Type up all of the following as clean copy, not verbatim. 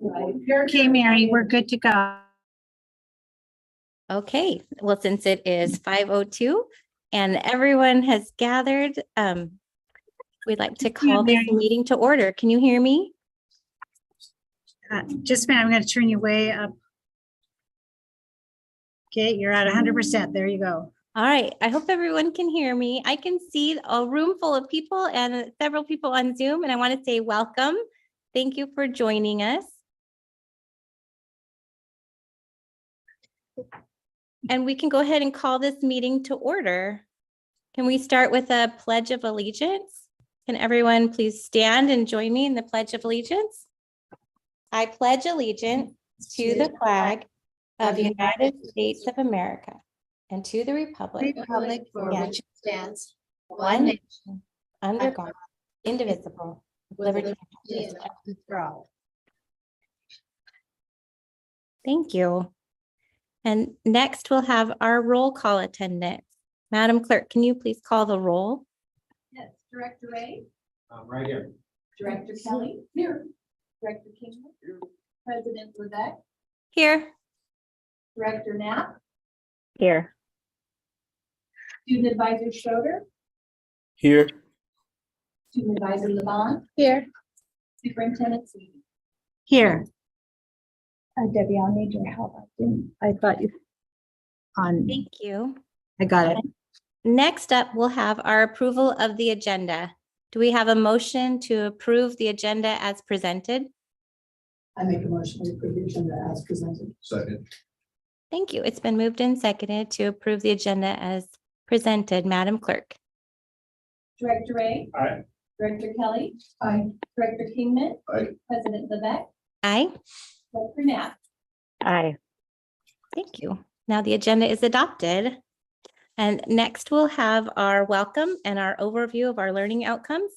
Okay, Mary, we're good to go. Okay, well, since it is 5:02 and everyone has gathered, we'd like to call this meeting to order. Can you hear me? Just a minute, I'm going to turn you way up. Okay, you're at 100%. There you go. All right, I hope everyone can hear me. I can see a room full of people and several people on Zoom, and I want to say welcome. Thank you for joining us. And we can go ahead and call this meeting to order. Can we start with a Pledge of Allegiance? Can everyone please stand and join me in the Pledge of Allegiance? I pledge allegiance to the flag of the United States of America and to the republic for which it stands, one nation, under God, indivisible, with liberty and justice for all. Thank you. And next we'll have our roll call attendance. Madam Clerk, can you please call the roll? Yes, Director Ray, Right here. Director Kelly. Here. Director King. Here. President Levesque, Here. Director Knapp, Here. Student Advisor Schroeder, Here. Student Advisor Levon, Here. Superintendent Sweeney. Here. Debbie, I'll need your help. I thought you on. Thank you. I got it. Next up, we'll have our approval of the agenda. Do we have a motion to approve the agenda as presented? I make a motion to approve the agenda as presented. Second. Thank you. It's been moved and seconded to approve the agenda as presented. Madam Clerk. Director Ray. Aye. Director Kelly. Aye. Director Kingman. Aye. President Levesque, Aye. Director Knapp. Aye. Thank you. Now the agenda is adopted. And next we'll have our welcome and our overview of our learning outcomes.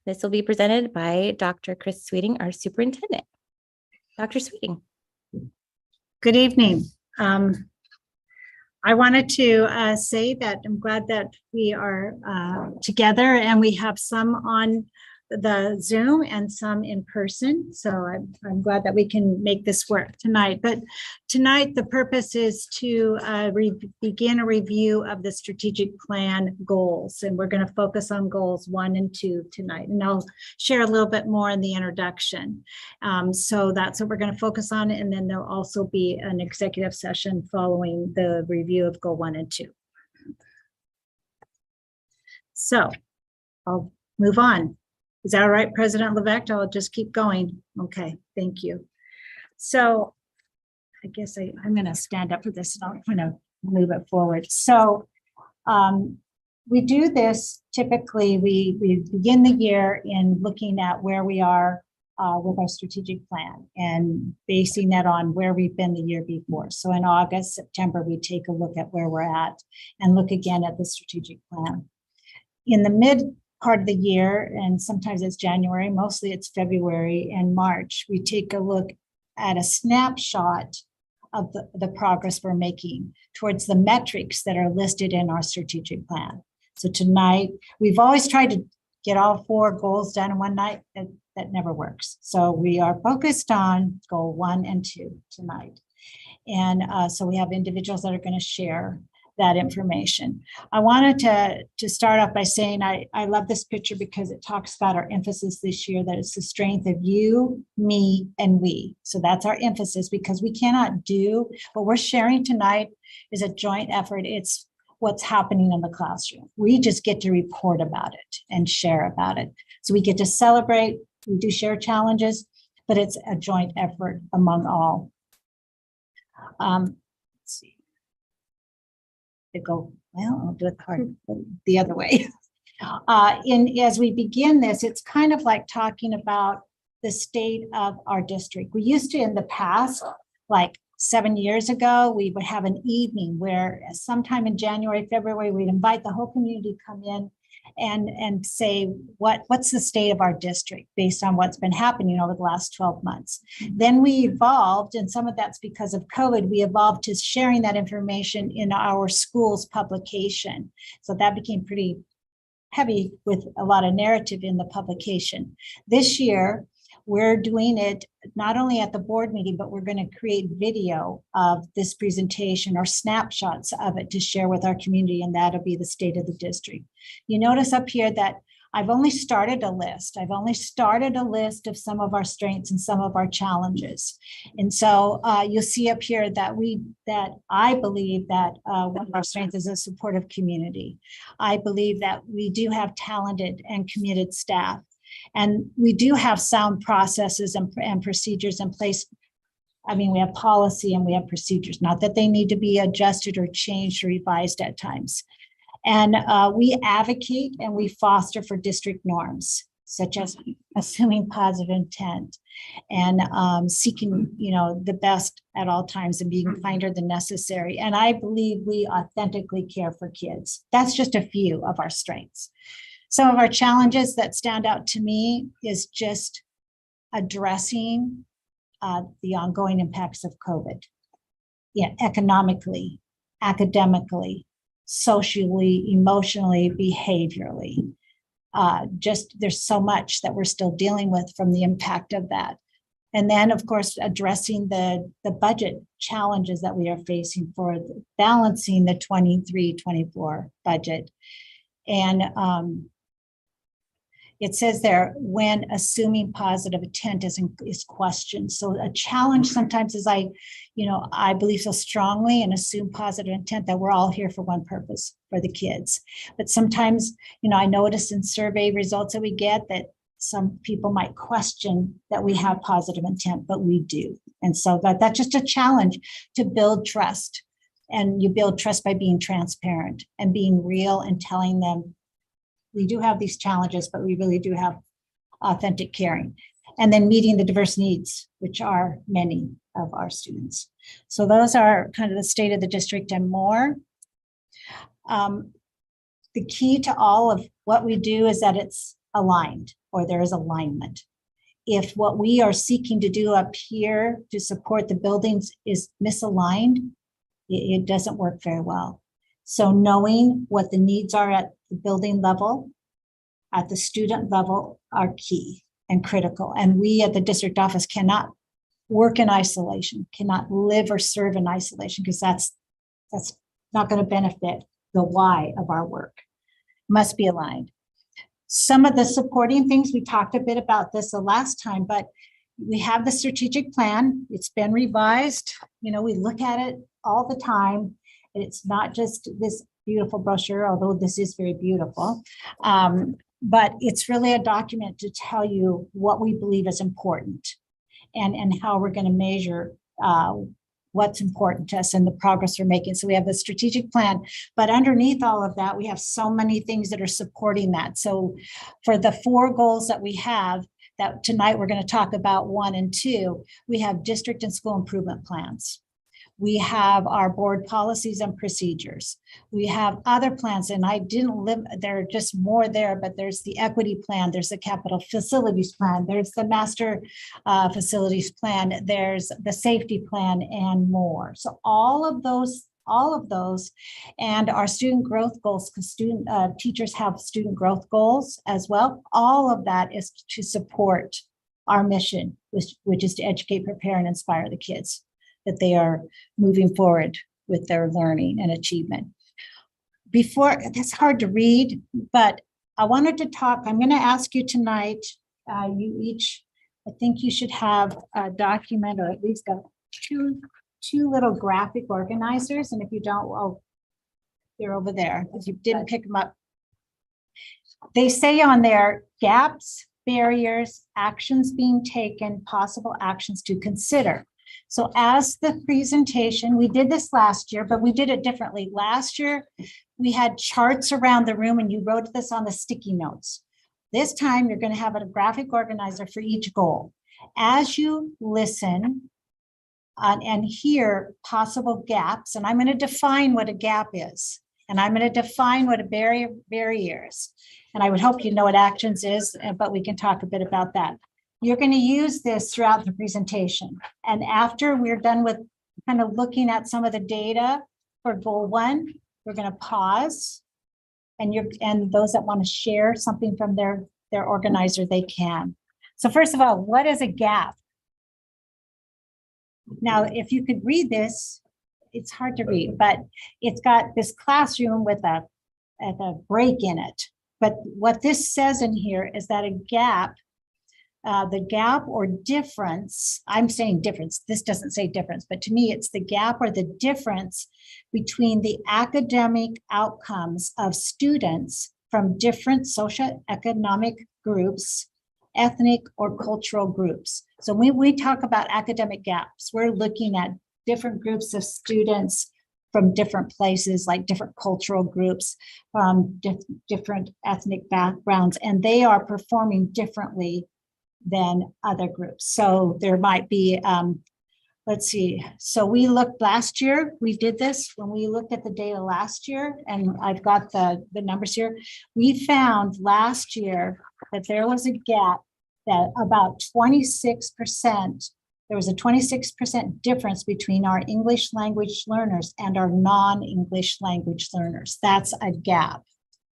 This will be presented by Dr. Chris Sweeting, our superintendent. Dr. Sweeting. Good evening. I wanted to say that I'm glad that we are together and we have some on the Zoom and some in person. So I'm glad that we can make this work tonight. But tonight, the purpose is to begin a review of the strategic plan goals. And we're going to focus on goals 1 and 2 tonight. And I'll share a little bit more in the introduction. So that's what we're going to focus on. And then there'll also be an executive session following the review of goal 1 and 2. So I'll move on. Is that all right, President Levesque? I'll just keep going. Okay, thank you. So I guess I'm going to stand up for this and I'm going to move it forward. So we do this typically, we begin the year in looking at where we are with our strategic plan and basing that on where we've been the year before. So in August, September, we take a look at where we're at and look again at the strategic plan. In the mid part of the year, and sometimes it's January, mostly it's February and March, we take a look at a snapshot of the progress we're making towards the metrics that are listed in our strategic plan. So tonight, we've always tried to get all 4 goals done in one night. That never works. So we are focused on goal 1 and 2 tonight. And so we have individuals that are going to share that information. I wanted to start off by saying I love this picture because it talks about our emphasis this year, that it's the strength of you, me, and we. So that's our emphasis because we cannot do what we're sharing tonight is a joint effort. It's what's happening in the classroom. We just get to report about it and share about it. So we get to celebrate, we do share challenges, but it's a joint effort among all. Let's see. Go, well, I'll do it hard the other way. As we begin this, it's kind of like talking about the state of our district. We used to in the past, like 7 years ago, we would have an evening where sometime in January, February, we'd invite the whole community to come in and say what's the state of our district based on what's been happening over the last 12 months. Then we evolved, and some of that's because of COVID, we evolved to sharing that information in our school's publication. So that became pretty heavy with a lot of narrative in the publication. This year, we're doing it not only at the board meeting, but we're going to create video of this presentation or snapshots of it to share with our community, and that'll be the state of the district. You notice up here that I've only started a list. I've only started a list of some of our strengths and some of our challenges. And so you'll see up here that I believe that one of our strengths is a supportive community. I believe that we do have talented and committed staff. And we do have sound processes and procedures in place. I mean, we have policy and we have procedures, not that they need to be adjusted or changed or revised at times. And we advocate and we foster for district norms, such as assuming positive intent and seeking, the best at all times and being kinder than necessary. And I believe we authentically care for kids. That's just a few of our strengths. Some of our challenges that stand out to me is just addressing the ongoing impacts of COVID. Yeah, economically, academically, socially, emotionally, behaviorally. There's so much that we're still dealing with from the impact of that. And then, of course, addressing the budget challenges that we are facing for balancing the 23-24 budget. And it says there, when assuming positive intent is questioned. So a challenge sometimes is I believe so strongly and assume positive intent that we're all here for one purpose, for the kids. But sometimes, I notice in survey results that we get that some people might question that we have positive intent, but we do. And so that's just a challenge to build trust. And you build trust by being transparent and being real and telling them, we do have these challenges, but we really do have authentic caring. And then meeting the diverse needs, which are many of our students. So those are kind of the state of the district and more. The key to all of what we do is that it's aligned, or there is alignment. If what we are seeking to do up here to support the buildings is misaligned, it doesn't work very well. So knowing what the needs are at the building level, at the student level, are key and critical. And we at the district office cannot work in isolation, cannot live or serve in isolation, because that's not going to benefit the why of our work. Must be aligned. Some of the supporting things, we talked a bit about this the last time, but we have the strategic plan. It's been revised. We look at it all the time. It's not just this beautiful brochure, although this is very beautiful, but it's really a document to tell you what we believe is important and how we're going to measure what's important to us and the progress we're making. So we have the strategic plan, but underneath all of that, we have so many things that are supporting that. So for the 4 goals that we have, that tonight we're going to talk about 1 and 2, we have district and school improvement plans. We have our board policies and procedures. We have other plans, and I didn't live, there are just more there, but there's the equity plan, there's the capital facilities plan, there's the master facilities plan, there's the safety plan, and more. So all of those, and our student growth goals, because teachers have student growth goals as well. All of that is to support our mission, which is to educate, prepare, and inspire the kids, that they are moving forward with their learning and achievement. Before, that's hard to read, but I wanted to talk, I'm going to ask you tonight, you each, I think you should have a document, or at least two little graphic organizers. And if you don't, well, they're over there, if you didn't pick them up. They say on there, gaps, barriers, actions being taken, possible actions to consider. So as the presentation, we did this last year, but we did it differently. Last year, we had charts around the room and you wrote this on the sticky notes. This time, you're going to have a graphic organizer for each goal. As you listen and hear possible gaps, and I'm going to define what a gap is, and I'm going to define what a barrier is. And I would hope you know what actions is, but we can talk a bit about that. You're going to use this throughout the presentation. And after we're done with kind of looking at some of the data for goal 1, we're going to pause. And those that want to share something from their organizer, they can. So first of all, what is a gap? Now, if you could read this, it's hard to read, but it's got this classroom with a break in it. But what this says in here is that a gap, the gap or difference, I'm saying difference, this doesn't say difference, but to me, it's the gap or the difference between the academic outcomes of students from different socioeconomic groups, ethnic or cultural groups. So when we talk about academic gaps, we're looking at different groups of students from different places, like different cultural groups, different ethnic backgrounds, and they are performing differently than other groups. So there might be, let's see. So we looked last year, we did this when we looked at the data last year, and I've got the numbers here. We found last year that there was a gap that about 26%, there was a 26% difference between our English language learners and our non-English language learners. That's a gap.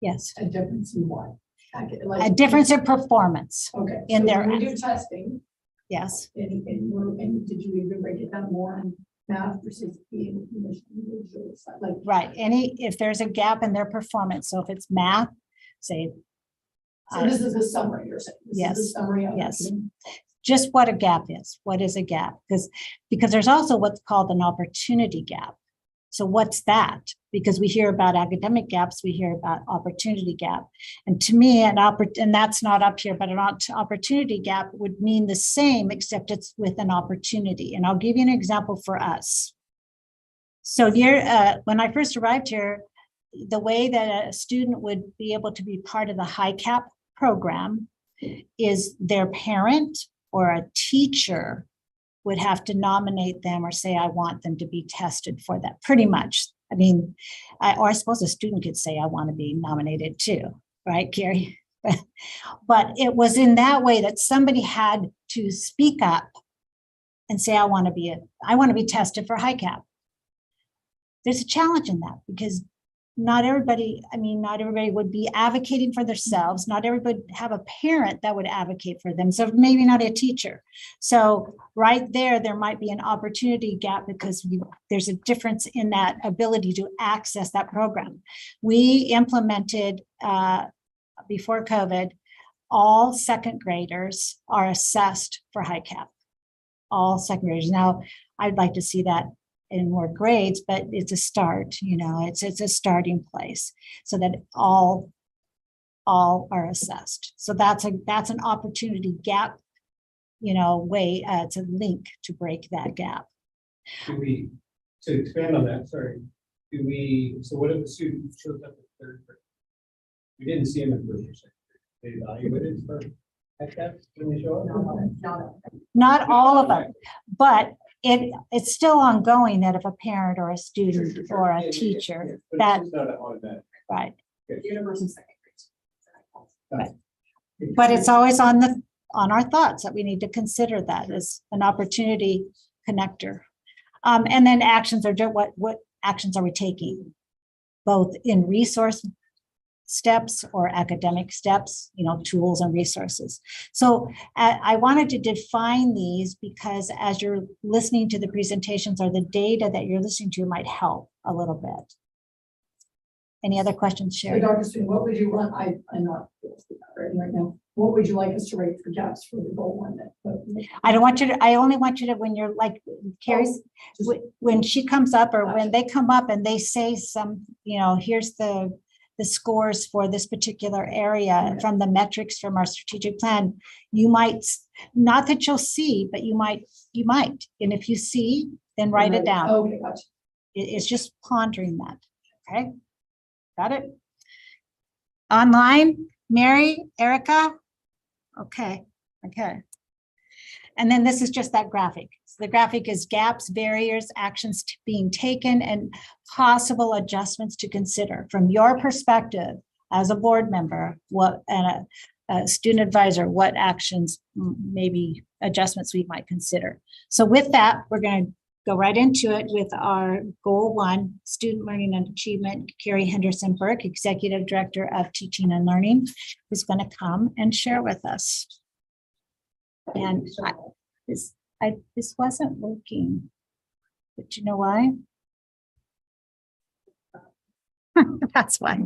Yes. A difference in what? A difference in performance. Okay. in so their- when we do testing, Yes. and did you even break it down more on math versus English language or something like? Right. If there's a gap in their performance, so if it's math, say, So this is a summary you're saying? This is Yes, a summary of yes. it. just what a gap is. What is a gap? Because there's also what's called an opportunity gap. So what's that? Because we hear about academic gaps, we hear about opportunity gap. And to me, and that's not up here, but an opportunity gap would mean the same, except it's with an opportunity. And I'll give you an example for us. So here, when I first arrived here, the way that a student would be able to be part of the HiCap program is their parent or a teacher would have to nominate them or say, I want them to be tested for that, pretty much. I mean, or I suppose a student could say, I want to be nominated too, right, Carrie? But it was in that way that somebody had to speak up and say, I want to be tested for HiCap. There's a challenge in that because not everybody would be advocating for themselves. Not everybody would have a parent that would advocate for them. So maybe not a teacher. So right there might be an opportunity gap because there's a difference in that ability to access that program. We implemented before COVID, all second graders are assessed for HiCap. All second graders. Now, I'd like to see that in more grades, but it's a start, it's a starting place so that all are assessed. So that's an opportunity gap, way, it's a link to break that gap. To expand on that, sorry, so what if the student shows up in third grade? We didn't see him in first or second grade. They evaluated for HiCap when they show up? Not all of them, but it's still ongoing that if a parent or a student or a teacher, But that, it's not an automatic. right. Universal second grade. But it's always on our thoughts that we need to consider that as an opportunity connector. And then actions are what actions are we taking? Both in resource steps or academic steps, tools and resources. So I wanted to define these because as you're listening to the presentations or the data that you're listening to might help a little bit. Any other questions, So Sherry? Dr. Sweeney, what would you want? I'm not right now. What would you like us to rate for gaps for the goal one? I only want you to, when you're like, Carrie's, when she comes up or when they come up and they say some, here's the scores for this particular area from the metrics from our strategic plan, you might, not that you'll see, but you might. And if you see, then write it down. Okay, gotcha. It's just pondering that. Okay. Got it? Online, Mary, Erica? Okay. And then this is just that graphic. So the graphic is gaps, barriers, actions being taken, and possible adjustments to consider. From your perspective as a board member, and a student advisor, what actions, maybe adjustments we might consider. So with that, we're going to go right into it with our goal 1, student learning and achievement. Carrie Henderson Burke, Executive Director of Teaching and Learning, is going to come and share with us. And this wasn't working. But you know why? That's why.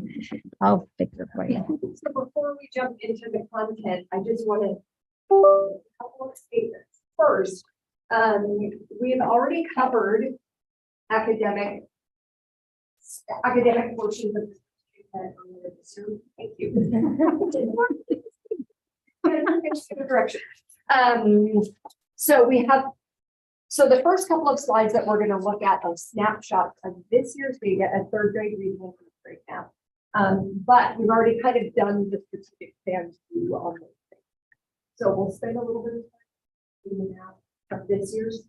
I'll fix it for you. So before we jump into the content, I just want to a couple of statements. First, we've already covered academic portions of the thank you. Direction. So so the first couple of slides that we're going to look at are snapshots of this year's data at third grade reading and first grade math. But we've already kind of done the strategic plan view on those things. So we'll spend a little bit of time doing that of this year's.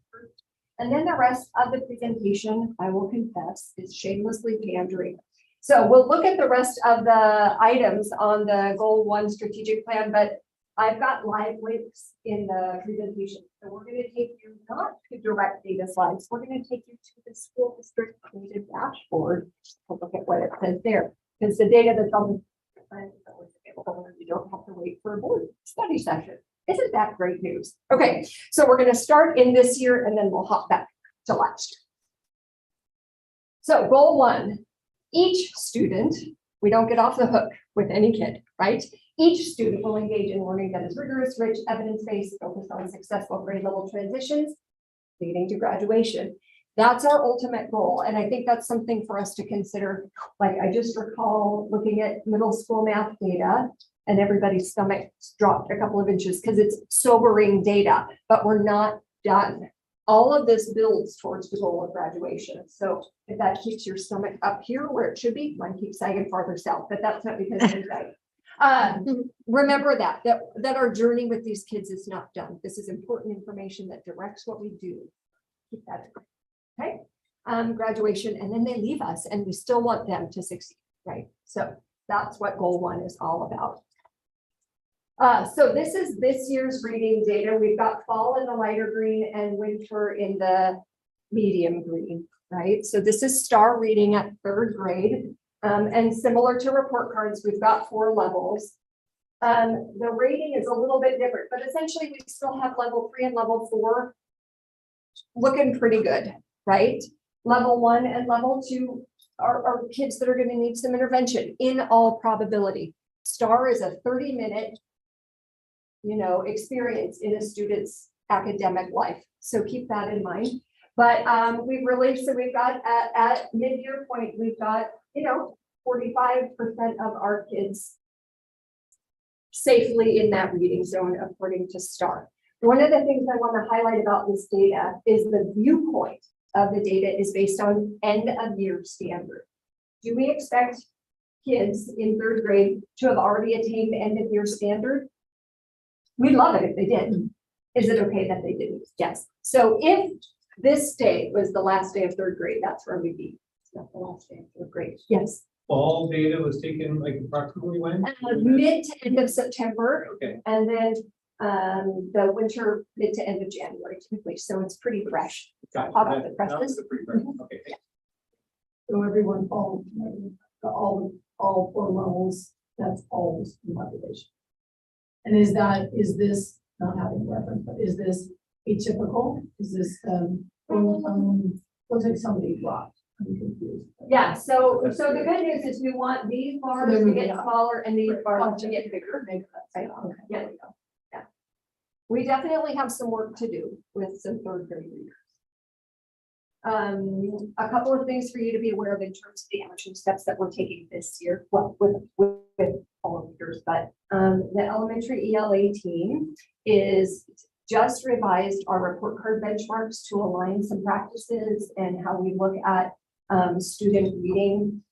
And then the rest of the presentation, I will confess, is shamelessly pandering. So we'll look at the rest of the items on the goal 1 strategic plan, but I've got live links in the presentation. So we're going to take you not to direct data slides. We're going to take you to the school district data dashboard to look at what it says there. Because the data that's on the plan is always available and you don't have to wait for a board study session. Isn't that great news? Okay, so we're going to start in this year and then we'll hop back to last year. So goal 1, each student, we don't get off the hook with any kid, right? Each student will engage in learning that is rigorous, rich, evidence-based, focused on successful grade level transitions, leading to graduation. That's our ultimate goal. And I think that's something for us to consider. Like I just recall looking at middle school math data and everybody's stomach dropped a couple of inches because it's sobering data, but we're not done. All of this builds towards the goal of graduation. So if that keeps your stomach up here where it should be, mine keeps sagging farther south, but that's not because of that. Remember that our journey with these kids is not done. This is important information that directs what we do. Keep that in mind. Okay. Graduation, and then they leave us and we still want them to succeed, right? So that's what goal 1 is all about. So this is this year's reading data. We've got fall in the lighter green and winter in the medium green, right? So this is STAR reading at third grade. And similar to report cards, we've got 4 levels. The rating is a little bit different, but essentially we still have level 3 and level 4 looking pretty good, right? Level 1 and level 2 are kids that are going to need some intervention in all probability. STAR is a 30-minute, experience in a student's academic life. So keep that in mind. But we've got at mid-year point, we've got, 45% of our kids safely in that reading zone according to STAR. One of the things I want to highlight about this data is the viewpoint of the data is based on end of year standard. Do we expect kids in third grade to have already attained the end of year standard? We'd love it if they did. Is it okay that they didn't? Yes. So if this day was the last day of third grade, that's where we'd be. It's not the last day of third grade. Yes. Fall data was taken like approximately when? Mid to end of September, Okay, and then the winter mid to end of January typically. So it's pretty fresh. got it. Hot off the That presses. was a pretty fresh- Okay, thank So everyone follows, all 4 levels, that's all the student population. And is this, not having reference, but is this atypical? Is this, looks like somebody dropped. I'm confused. Yeah, so the good news is we want these bars to get smaller and these bars to get bigger. Right? Yeah. Yeah. We definitely have some work to do with some third grade readers. A couple of things for you to be aware of in terms of the action steps that we're taking this year, well, with all readers, but the elementary ELA team is just revised our report card benchmarks to align some practices and how we look at student reading.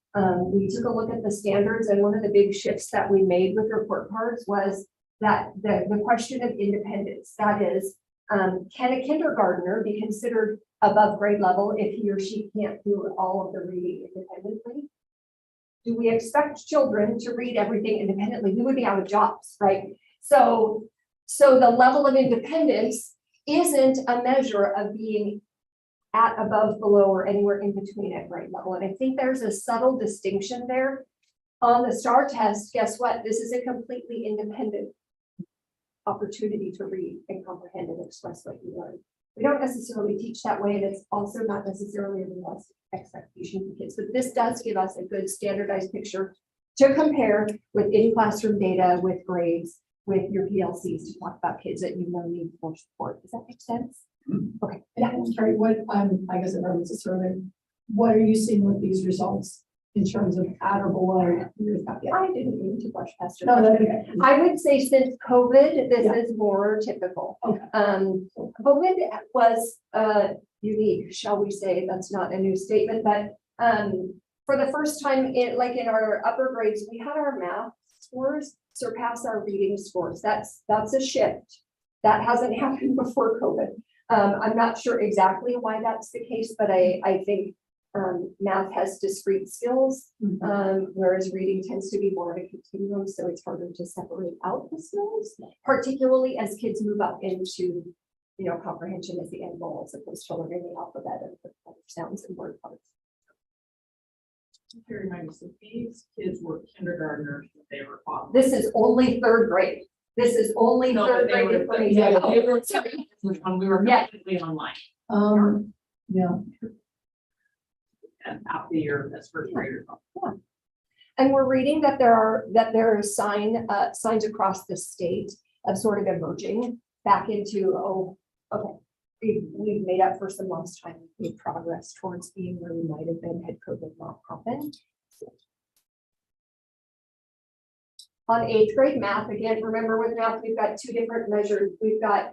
We took a look at the standards, and one of the big shifts that we made with report cards was that the question of independence. That is, can a kindergartner be considered above grade level if he or she can't do all of the reading independently? Do we expect children to read everything independently? We would be out of jobs, right? So the level of independence isn't a measure of being at, above, below, or anywhere in between at grade level. And I think there's a subtle distinction there. On the STAR test, guess what? This is a completely independent opportunity to read and comprehend and express what you learn. We don't necessarily teach that way, and it's also not necessarily a realistic expectation for kids, but this does give us a good standardized picture to compare with in-classroom data, with grades, with your PLCs to talk about kids that you know need more support. Does that make sense? Okay. Yeah, sorry, what, I guess if I was a survey, what are you seeing with these results in terms of at or below your I didn't mean to brush past your No, that's question. okay. I would say since COVID, this Yeah. is more typical. Okay. COVID was unique, shall we say, that's not a new statement, but for the first time in our upper grades, we had our math scores surpass our reading scores. That's a shift. That hasn't happened before COVID. I'm not sure exactly why that's the case, but I think math has discrete skills, whereas reading tends to be more of a continuum, so it's harder to separate out the skills, particularly as kids move up into, comprehension as the end goal, as opposed to learning the alphabet and the other sounds and word parts. Remind us, these kids were kindergartners when they were off. This is only third grade. This is only No, third but they grade were, information. yeah, Oh, they were, sorry. when we were Yeah. completely online Yeah, and out the year as first graders. And we're reading that there are signs across the state of sort of emerging back into, we've made up for some lost time, made progress towards being where we might have been had COVID not happened. On 8th grade math, again, remember with math, we've got two different measures. We've got,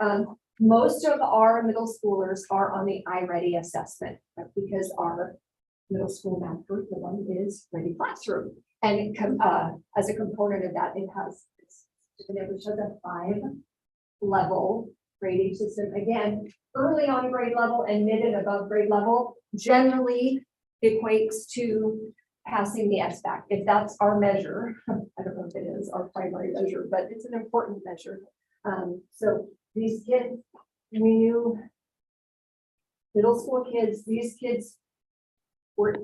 most of our middle schoolers are on the iReady assessment, right? Because our middle school math curriculum is Ready Classroom. And as a component of that, it has, which has a 5-level grading system. Again, early on grade level and mid and above grade level generally equates to passing the SBAC. If that's our measure, I don't know if it is our primary measure, but it's an important measure. So these kids, we knew middle school kids, these kids were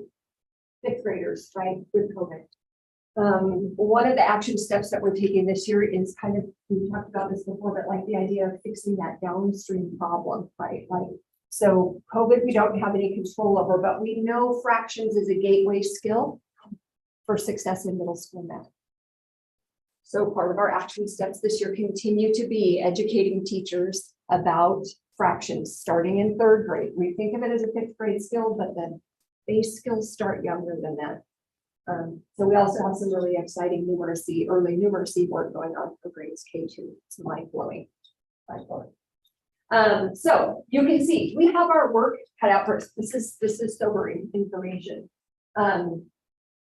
5th graders, right, with COVID. One of the action steps that we're taking this year is kind of, we talked about this before, but like the idea of fixing that downstream problem, right? Like, so COVID, we don't have any control over, but we know fractions is a gateway skill for success in middle school math. So part of our action steps this year continue to be educating teachers about fractions starting in 3rd grade. We think of it as a 5th grade skill, but the base skills start younger than that. So we also have some really exciting numeracy, early numeracy work going on for grades K2. It's mind-blowing. So you can see we have our work cut out for us. This is sobering information.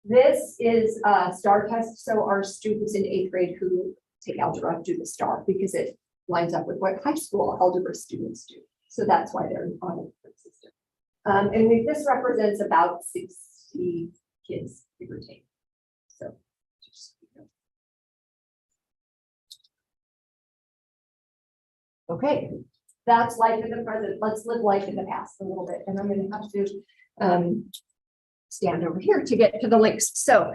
This is a STAR test. So our students in 8th grade who take algebra do the STAR because it lines up with what high school algebra students do. So that's why they're on the system. And this represents about 60 kids, give or take. So just, okay, that's life in the present. Let's live life in the past a little bit. And I'm going to have to stand over here to get to the links. So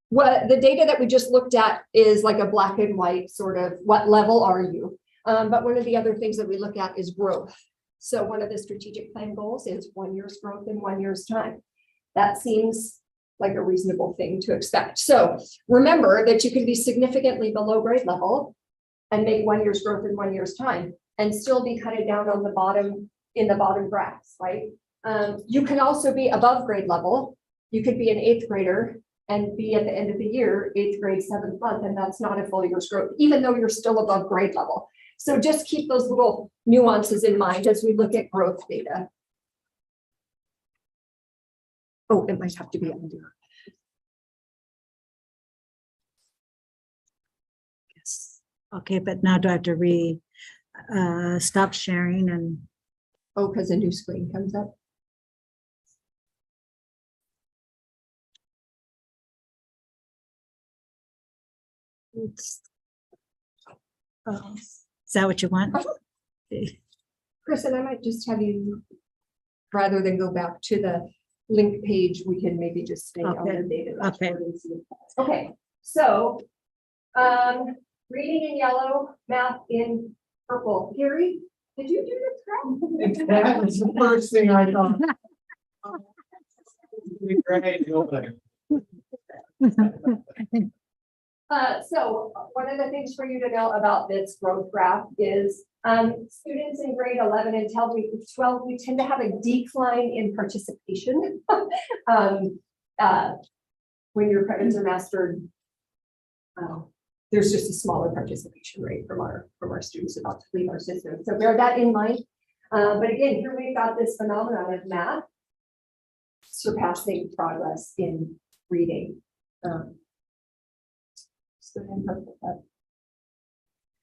what the data that we just looked at is like a black and white sort of what level are you? But one of the other things that we look at is growth. So one of the strategic plan goals is 1 year's growth in 1 year's time. That seems like a reasonable thing to expect. So remember that you can be significantly below grade level and make 1 year's growth in 1 year's time and still be kind of down on the bottom in the bottom graphs, right? You can also be above grade level. You could be an 8th grader and be at the end of the year, 8th grade, 7th month, and that's not a full year's growth, even though you're still above grade level. So just keep those little nuances in mind as we look at growth data. Oh, it might have to be under. Yes. Okay, but now do I have to stop sharing and, Oh, because a new screen comes up. oops. Oh, is that what you want? Chris, and I might just have you, rather than go back to the link page, we can maybe just stay on Okay. the data. Okay. dashboard and see. Okay, so reading in yellow, math in purple. Gary, did you do this correct? That was the first thing I thought. Great. So one of the things for you to know about this growth graph is students in grade 11 and 12, we tend to have a decline in participation. When your credits are mastered, there's just a smaller participation rate from our students about to leave our system. So bear that in mind. But again, here we've got this phenomenon of math surpassing progress in reading.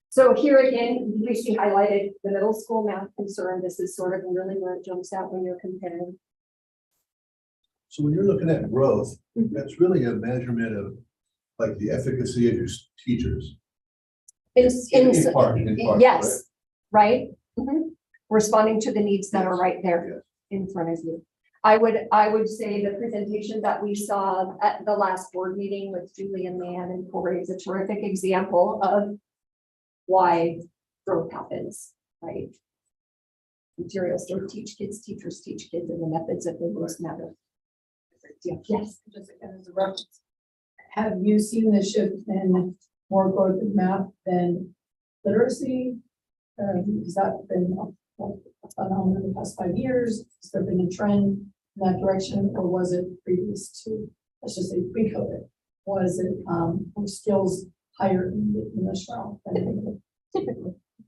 So here again, we see highlighted the middle school math concern. This is sort of really where it jumps out when you're comparing. So when you're looking at growth, Mhm. that's really a measurement of like the efficacy of your teachers. In part, yes, right? Mhm. Responding to the needs that are right there in front of you. I would say the presentation that we saw at the last board meeting with Julie and Leanne and Corey is a terrific example of why growth happens, right? Materials don't teach kids, teachers teach kids, and the methods that they most matter. Yes. Just again, as a reference. Have you seen the shift in more growth in math than literacy? Has that been a phenomenon in the past 5 years? Has there been a trend in that direction, or was it previous to, let's just say pre-COVID? Was it, were skills higher in this round than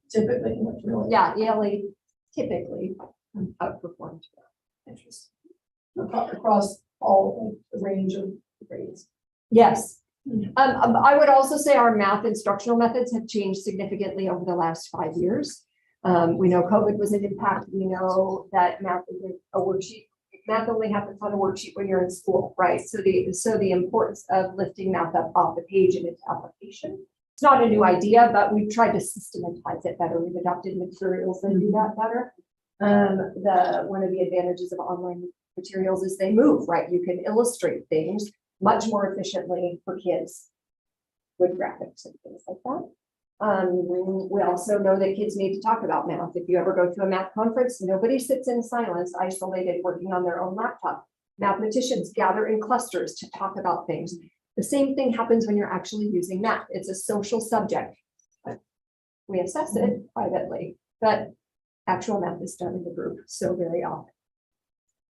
typically, what's really? Yeah, ELA typically outperformed. Interesting. Across all the range of grades. Yes. I would also say our math instructional methods have changed significantly over the last 5 years. We know COVID was an impact. We know that math is a worksheet. Math only happens on a worksheet when you're in school, right? So the importance of lifting math up off the page and into application. It's not a new idea, but we've tried to systematize it better. We've adopted materials that do that better. One of the advantages of online materials is they move, right? You can illustrate things much more efficiently for kids with graphics and things like that. We also know that kids need to talk about math. If you ever go to a math conference, nobody sits in silence, isolated, working on their own laptop. Mathematicians gather in clusters to talk about things. The same thing happens when you're actually using math. It's a social subject. We assess it privately, but actual math is done in the group so very often.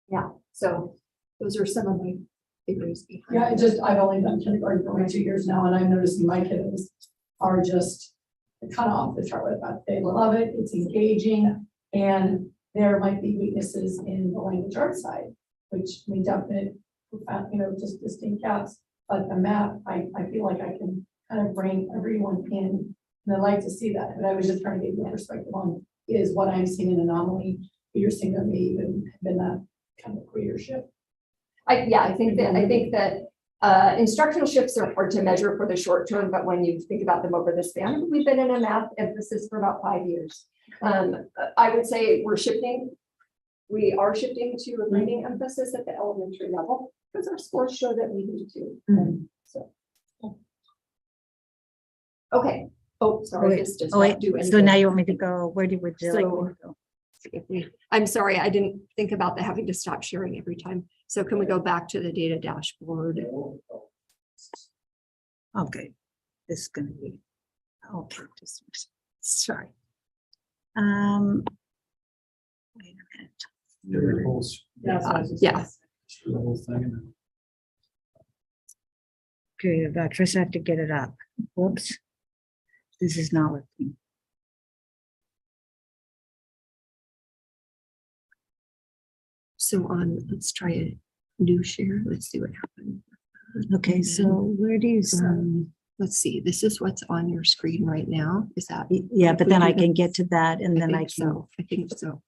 Yeah, so those are some of my theories behind. Yeah, I've only done kindergarten for my 2 years now, and I'm noticing my kiddos are just kind of off the chart with that. They love it, it's engaging, and there might be weaknesses in the language arts side, which we definitely, just distinct gaps. But the math, I feel like I can kind of bring everyone in, and I'd like to see that. And I was just trying to get your perspective on, is what I'm seeing an anomaly, you're seeing that may even have been that kind of career shift. I think that instructional shifts are hard to measure for the short term, but when you think about them over the span, we've been in a math emphasis for about 5 years. I would say we are shifting to a reading emphasis at the elementary level because our scores show that we need to. So. Okay. Oh, sorry. This does Oh, wait, not do so anything. now you want me to go, would you like me to go? I'm sorry, I didn't think about the having to stop sharing every time. So can we go back to the data dashboard? Okay, this is gonna be, okay, just, sorry. Wait a minute. Yeah. Okay, I first have to get it up. Whoops. This is not working. So let's try a new share. Let's see what happens. Okay, so where do you, Let's see, this is what's on your screen right now. Is that? yeah, but then I We do can that. get to that and then I think can so. I think so.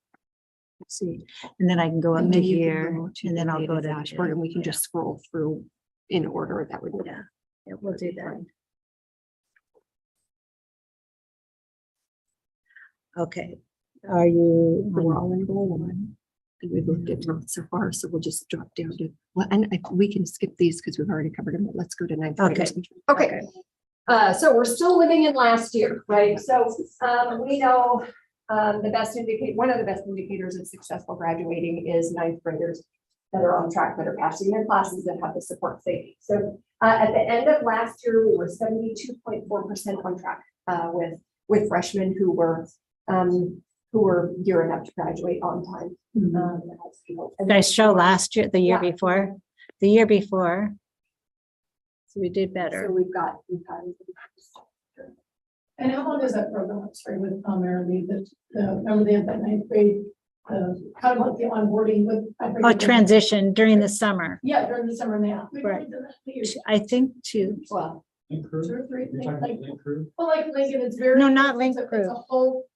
see. And then I can go up And to then you can here go to and then the I'll go data to dashboard and we can yeah, just scroll through in order. That would. Yeah, yeah, we'll do that. Okay, are you? So we're all in goal one. And we've looked at math so far, so we'll just drop down to, well, and we can skip these because we've already covered them, but let's go to ninth. Okay. graders. Okay. So we're still living in last year, right? So, we know, the best indicate, one of the best indicators of successful graduating is ninth graders that are on track, that are passing their classes, that have the support safety. So, at the end of last year, we were 72.4% on track, with freshmen who were gearing up to graduate on time. Nice show last year, the year Yeah. before, the year before. So we did So better. we've got. And how long is that program? I'm sorry, with Mary, remember they had that ninth grade, kind of like the onboarding with. I forget Oh, the- transition during the summer. Yeah, during the summer now. We've Right. only done that for years. I think two. Well, Link crew? Two or three, You're talking like, about Link crew? well, like Lincoln, it's very. No, not Link it's a- Crew. It's a whole,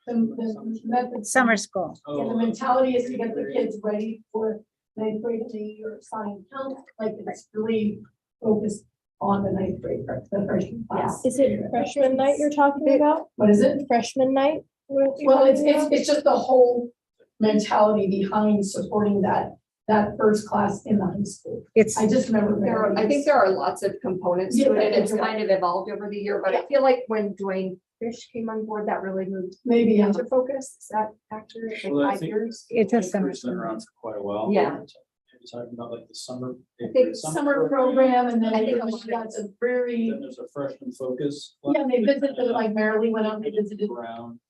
the method. Summer school. And the mentality is to get the kids ready for ninth grade or sign count, like it's really focused on the ninth grade, the freshman class. Is it freshman night you're talking about? What is it? Freshman night? What you're Well, it's, talking it's, about? it's just the whole mentality behind supporting that first class in the high school. It's, I just remember. I think there are lots of components to Yeah, it, and it's yeah. kind of evolved over the year, but I feel like when Dwayne Fish came on board, that really moved Maybe, yeah. into focus. Is that accurate? Like Well, I 5 think years? it's a Link summer Crew's been school. around for quite a while. Yeah. You're talking about like the summer. I think Summer program and then I think that's a very, Then there's a freshman focus. yeah, and they visited, like Marilee went out, they visited. Around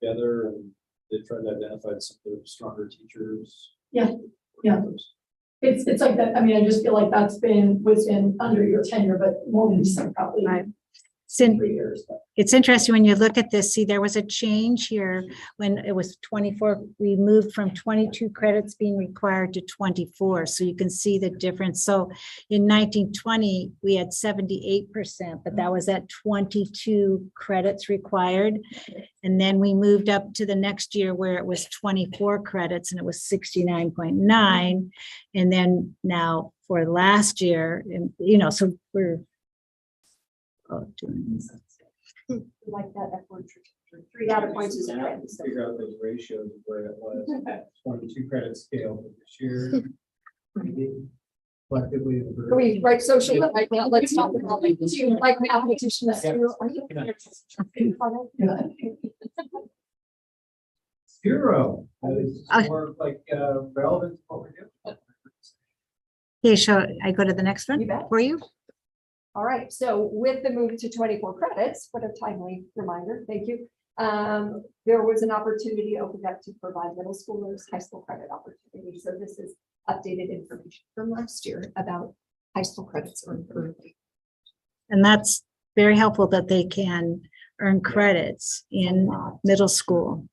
together and they tried to identify some of the stronger teachers. Yeah, yeah. It's like that, I mean, I just feel like that's been within under your tenure, but more recent, probably Right. Sin- 3 years. But It's interesting when you look at this, see, there was a change here when it was 24, we moved from 22 credits being required to 24. So you can see the difference. So in 1920, we had 78%, but that was at 22 credits required. And then we moved up to the next year where it was 24 credits and it was 69.9. And then now for last year, and so we're doing this. Like that upward trajectory. 3 data points is a trend. So Figure out those ratios of where it was, 22 credit scale for this year. Collectively. can we write social like now? Let's talk about like two like mathematicians. Do are you? Zero. That is I- more like relevant to what we're doing. Okay, so I go to the next one You bet. for you. All right, so with the move to 24 credits, what a timely reminder, thank you. There was an opportunity opened up to provide middle schoolers high school credit opportunities. So this is updated information from last year about high school credits earned early. And that's very helpful that they can earn credits in middle school.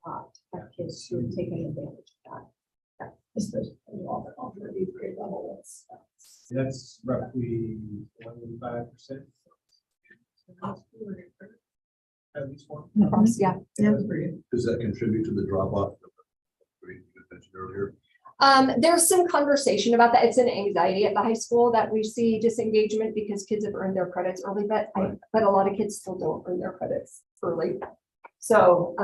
Have kids who have taken advantage of that. especially when you offer the 8th grade level, That's roughly 25%. At least one. Across, yeah. Yeah. That's pretty good. Does that contribute to the drop off? You mentioned earlier. There's some conversation about that. It's an anxiety at the high school that we see disengagement because kids have earned their credits early, but but a lot of kids still don't earn their credits early. So,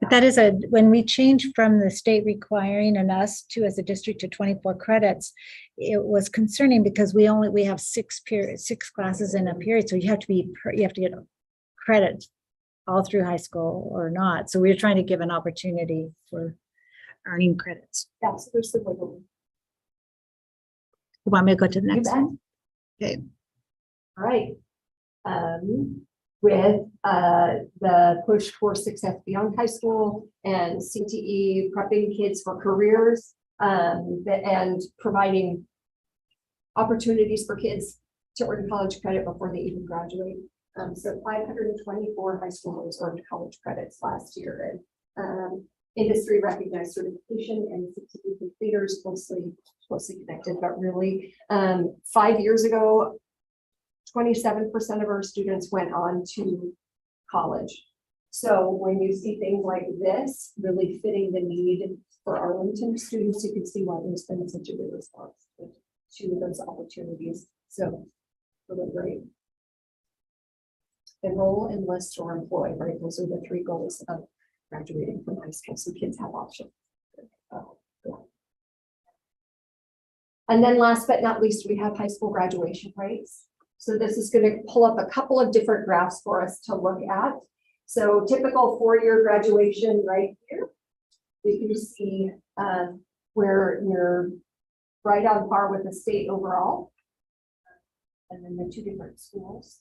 But that is when we changed from the state requiring and us to as a district to 24 credits, it was concerning because we have 6 classes in a period. So you have to get credit all through high school or not. So we're trying to give an opportunity for earning credits. yeah, so there's some wiggle room. You want me to go to the You next bet. one? Okay. All right. With the push for success beyond high school and CTE prepping kids for careers, and providing opportunities for kids to earn college credit before they even graduate. So 524 high schoolers earned college credits last year, and industry recognized certification and CTE completers closely connected, but really 5 years ago, 27% of our students went on to college. So when you see things like this, really fitting the need for Arlington students, you can see why there's been such a good response to those opportunities. So really great. Enroll, enlist, or employ, right? Those are the 3 goals of graduating from high school. So kids have options. Yeah. And then last but not least, we have high school graduation rates. So this is going to pull up a couple of different graphs for us to look at. So typical four-year graduation right here. You can see where you're right on par with the state overall. And then the two different schools.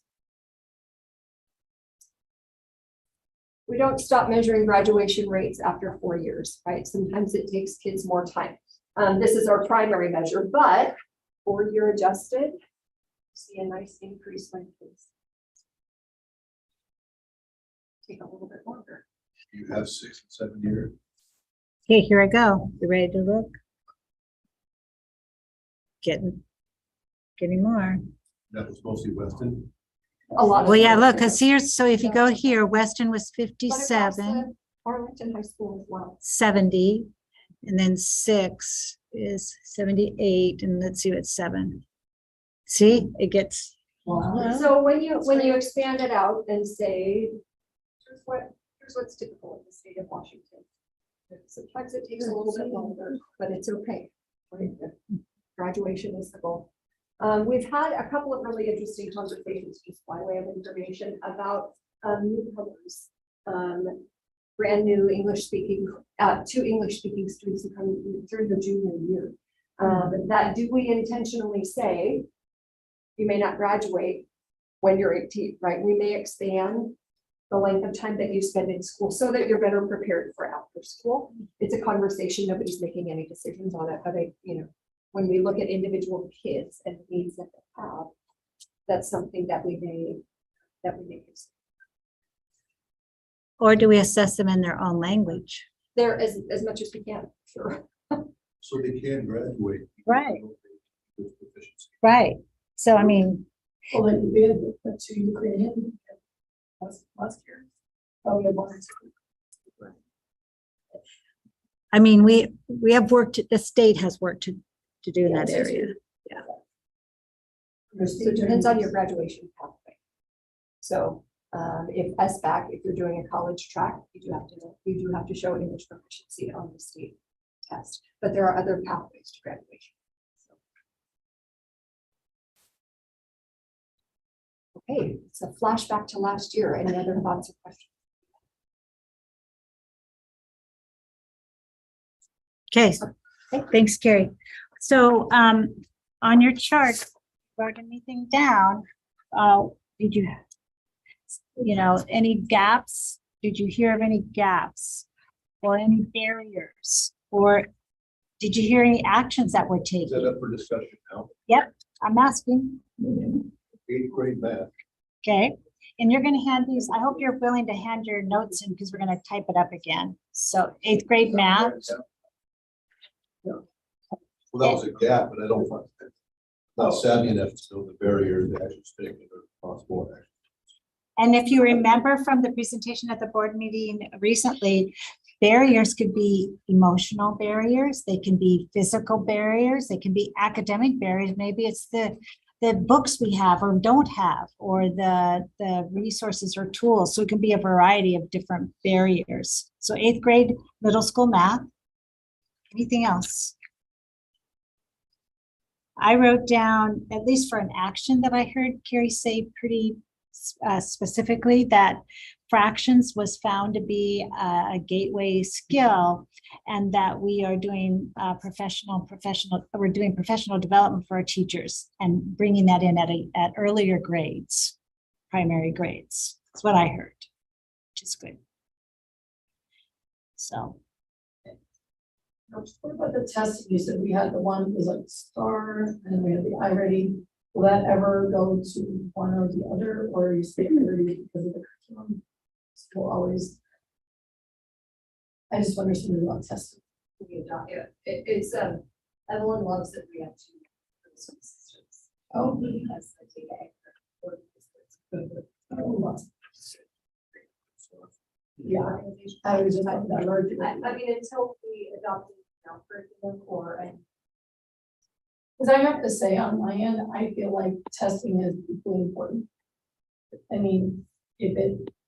We don't stop measuring graduation rates after 4 years, right? Sometimes it takes kids more time. This is our primary measure, but 4-year adjusted, see a nice increase when kids take a little bit longer. You have 6 and 7 years. Okay, here I go. You ready to look? Getting more. That was mostly Weston. A lot of. Well, yeah, look, because here's, so if you go here, Weston was But across 57, the Arlington High School as well. 70, and then 6 is 78, and let's see what's 7. See, it gets, So when you expand it out and say, here's what's typical in the state of Washington. Sometimes it takes a little bit longer, but it's okay. Right? Graduation is the goal. We've had a couple of really interesting conversations just by way of information about newcomers, brand new English speaking, 2 English speaking students who come through the junior year. That do we intentionally say you may not graduate when you're 18, right? We may expand the length of time that you spend in school so that you're better prepared for after school. It's a conversation. Nobody's making any decisions on it, but when we look at individual kids and needs that they have, that's something that we may consider. or do we assess them in their own language? There as much as we can, sure. So they can graduate. Right. With proficiency. Right. So, I mean, Well, then you did the 2 Ukrainian last year. Oh, we had 1 or 2. I mean, we have worked, the state has worked to do in that Yes, area. So it depends on your graduation pathway. So if SBAC, if you're doing a college track, you do have to show English proficiency on the state test, but there are other pathways to graduation. Okay, it's a flashback to last year. Any other thoughts or questions? Okay, thanks, Carrie. So on your chart, wrote anything down? Did you, any gaps? Did you hear of any gaps or any barriers? Or did you hear any actions that were Is that taken? up for discussion now? I'm asking. 8th grade math. Okay, and you're gonna hand these, I hope you're willing to hand your notes in because we're gonna type it up again. So 8th grade math, Well, that was a gap, but I don't find that. Not savvy enough to know the barriers, the actions taken, or possible actions. and if you remember from the presentation at the board meeting recently, barriers could be emotional barriers, they can be physical barriers, they can be academic barriers, maybe it's the books we have or don't have, or the resources or tools. So it can be a variety of different barriers. So 8th grade, middle school math. Anything else? I wrote down, at least for an action that I heard Carrie say pretty specifically, that fractions was found to be a gateway skill, and that we are doing we're doing professional development for our teachers and bringing that in at earlier grades, primary grades. That's what I heard, which is good. So. What about the testing? You said we had the one that was like STAR, and then we had the iReady. Will that ever go to one or the other, or you stay iReady because of the curriculum? Still always. I just wonder something about testing. It's Evelyn loves that we have 2 systems. Oh. Because I take Yeah, I was just having that word. I mean, until we adopt a curriculum or Because I have to say, on my end, I feel like testing is equally important. I mean,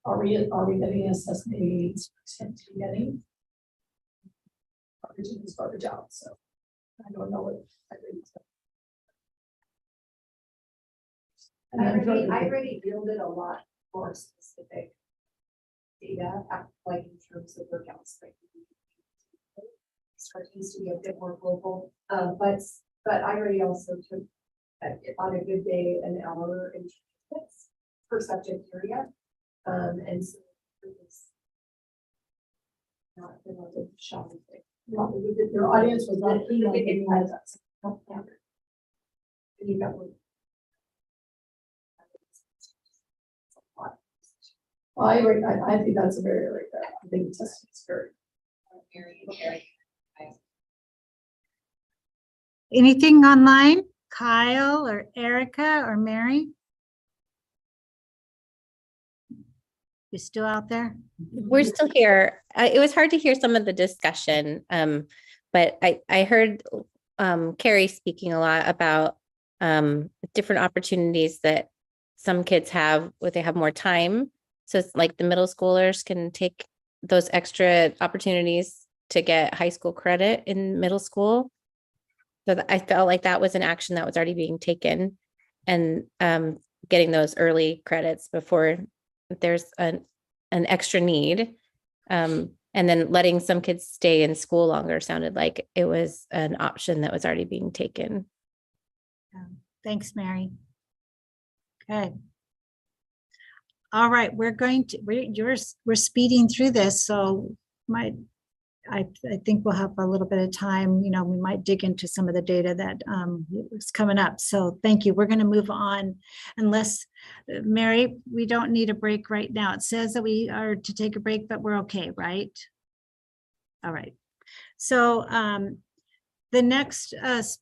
are we getting assessed maybe 8% to getting? Garbage in is garbage out, so I don't know what. And I then already, further- I already yielded a lot more specific data, like in terms of workout strength. It needs to be a bit more global, but I already also took, on a good day, an hour in minutes per subject area. And so it was not, it was a shocking thing. Your audience was not keen on getting that. You got one. Well, I think that's a very, very good. I think it's very. Anything online? Kyle or Erica or Mary? You still out there? We're still here. It was hard to hear some of the discussion, but I heard Carrie speaking a lot about different opportunities that some kids have where they have more time. So it's like the middle schoolers can take those extra opportunities to get high school credit in middle school. So I felt like that was an action that was already being taken, and getting those early credits before there's an extra need. And then letting some kids stay in school longer sounded like it was an option that was already being taken. Thanks, Mary. Okay. All right, we're speeding through this, so I think we'll have a little bit of time, we might dig into some of the data that is coming up. So thank you. We're going to move on unless, Mary, we don't need a break right now. It says that we are to take a break, but we're okay, right? All right. So the next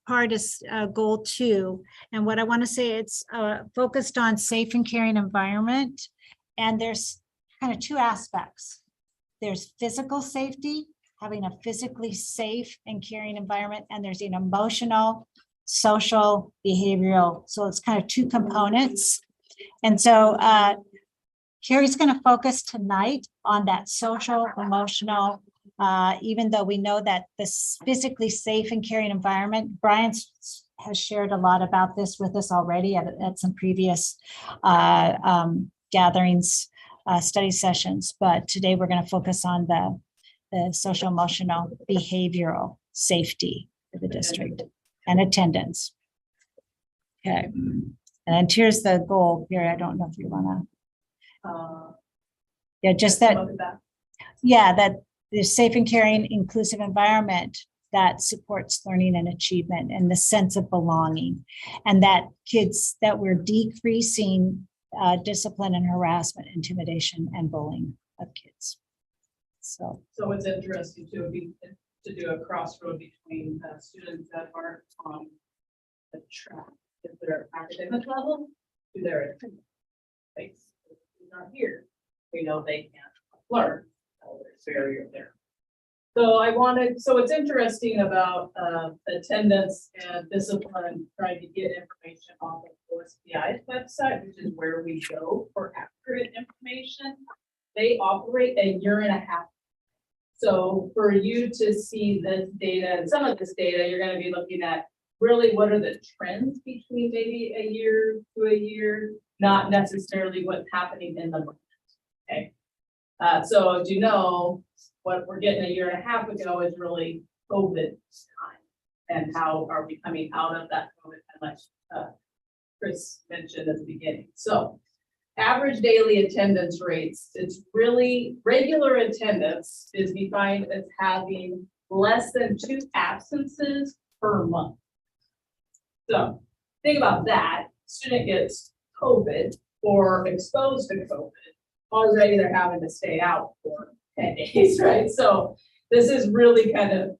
part is goal 2. And what I want to say, it's focused on safe and caring environment. And there's kind of 2 aspects. There's physical safety, having a physically safe and caring environment, and there's an emotional, social, behavioral. So it's kind of 2 components. And so Carrie's going to focus tonight on that social, emotional, even though we know that this physically safe and caring environment, Brian has shared a lot about this with us already at some previous gatherings, study sessions, but today we're going to focus on the social, emotional, behavioral safety for the district and attendance. Okay, and here's the goal here. I don't know if you want to. Yeah, just that. Yeah, that the safe and caring, inclusive environment that supports learning and achievement and the sense of belonging, and that kids that we're decreasing discipline and harassment, intimidation, and bullying of kids. So it's interesting to do a crossroad between students that aren't on the track at their academic level to their attendance. Like, who's not here, we know they can't learn. There's barrier there. So it's interesting about attendance and discipline, trying to get information off of OSPI's website, which is where we go for accurate information. They operate a year and a half. So for you to see this data and some of this data, you're going to be looking at really what are the trends between maybe a year to a year, not necessarily what's happening in the moment. Okay. So as you know, what we're getting a year and a half ago is really COVID time, and how are we coming out of that COVID, like Chris mentioned at the beginning. So average daily attendance rates, it's really regular attendance is defined as having less than 2 absences per month. So think about that. Student gets COVID or exposed to COVID. Already they're having to stay out for 10 days, right? So this is really kind of,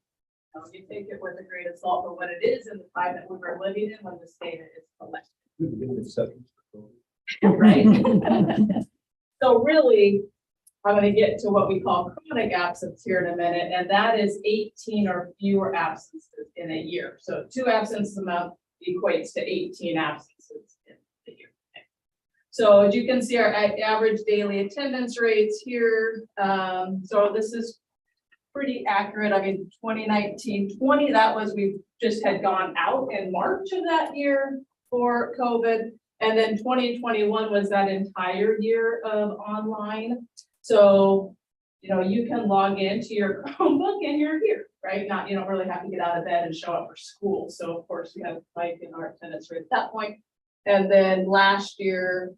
you take it with a grain of salt for what it is in the time that we were living in when this data is collected. Right? So really, I'm going to get to what we call chronic absence here in a minute, and that is 18 or fewer absences in a year. So 2 absences a month equates to 18 absences in the year. So as you can see, our average daily attendance rates here. So this is pretty accurate. I mean, 2019-20, that was, we just had gone out in March of that year for COVID. And then 2021 was that entire year of online. So, you know, you can log into your Chromebook and you're here, right? Not, you don't really have to get out of bed and show up for school. So of course, we have spike in our attendance rate at that point. And then last year,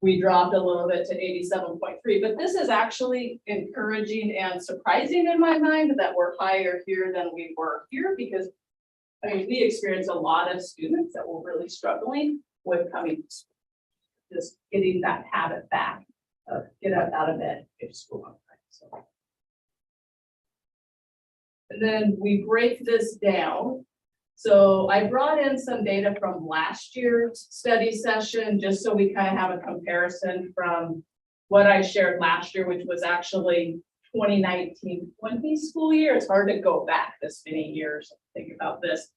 we dropped a little bit to 87.3, but this is actually encouraging and surprising in my mind that we're higher here than we were here, because I mean, we experienced a lot of students that were really struggling with coming to school. Just getting that habit back of get up out of bed, get to school on time. So. And then we break this down. So I brought in some data from last year's study session, just so we kind of have a comparison from what I shared last year, which was actually 2019-20 school year. It's hard to go back this many years and think about this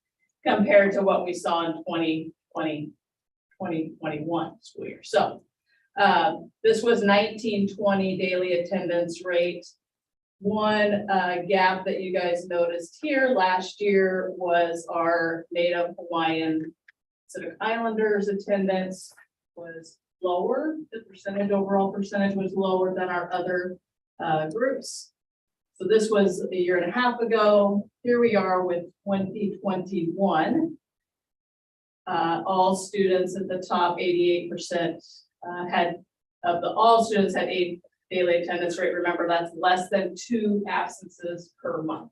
compared to what we saw in 2021 school year. So this was 19-20 daily attendance rate. One gap that you guys noticed here last year was our Native Hawaiian Pacific Islanders attendance was lower. The percentage, overall percentage was lower than our other groups. So this was a year and a half ago. Here we are with 2021. All students at the top, 88% all students had a daily attendance rate. Remember, that's less than 2 absences per month.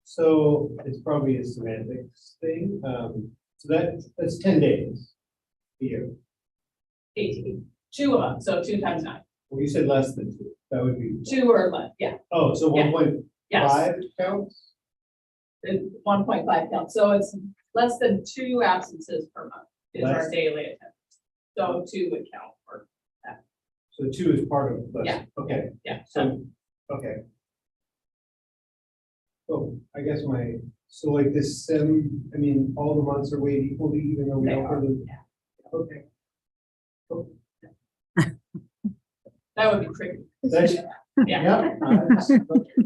So it's probably a semantics thing. So that's 10 days a year. 18, 2 a month, so 2 times 9. Well, you said less than 2. That would be. 2 or less, yeah, Oh, so Yeah. 1.5 yes. counts? 1.5 count, so it's less than 2 absences per month is our Less. daily attendance. So 2 would count for, So 2 is part of. Yeah. Okay, yeah. so, okay. Oh, I guess so like this, I mean, all the months are weighed equally, even though we They don't are, really. yeah. Okay. That would be tricky. That's, Yeah. yeah.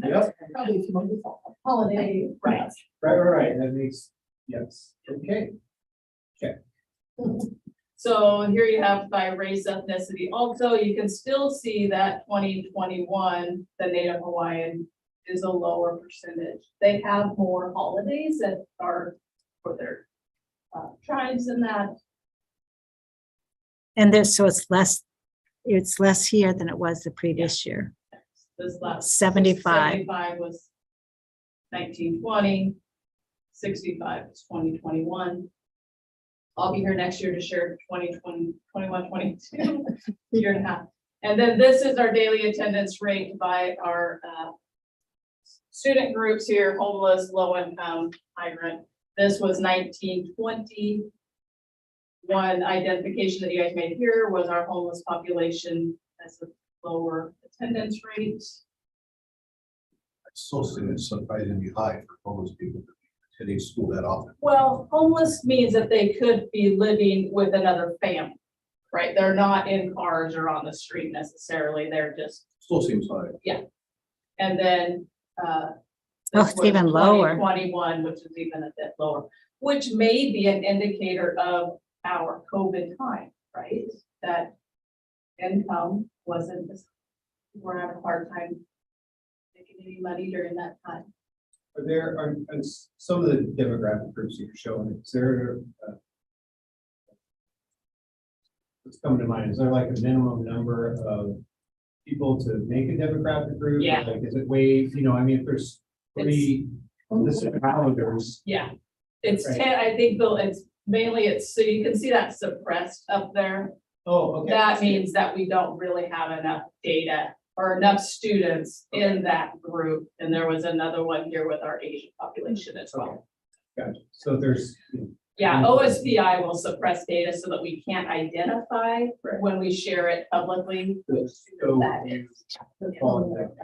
Yep, Probably some of the holiday. Right. right, that makes, yes, okay. So here you have by race ethnicity. Also, you can still see that 2021, the Native Hawaiian is a lower percentage. They have more holidays that are for their tribes and that. And there's, so it's less here than it was the previous year. This last 75. 75 was 1920, 65 was 2021. I'll be here next year to share 2020, 21, 22, year and a half. And then this is our daily attendance rate by our student groups here, homeless, low income, migrant. This was 1920. One identification that you guys made here was our homeless population as a lower attendance rate. I still think it's surprisingly high for homeless people to be attending school that often. Well, homeless means that they could be living with another family, right? They're not in cars or on the street necessarily. They're just, Still seems high. and then Oh, this it's was even lower. 2021, which is even a bit lower, which may be an indicator of our COVID time, right? That income wasn't, we're having a hard time making any money during that time. Are there, are some of the demographic groups you're showing, is there? What's coming to mind, is there like a minimum number of people to make a demographic group? Yeah. Like, is it waived, I mean, if there's 3 listed calendars. Yeah, it's Right. 10, I think, Bill, it's mainly, so you can see that suppressed up there. Oh, okay. That means that we don't really have enough data or enough students in that group. And there was another one here with our Asian population as well. Gotcha, so there's. Yeah, OSPI will suppress data so that we can't identify Right. when we share it publicly. So That you is. fall in that.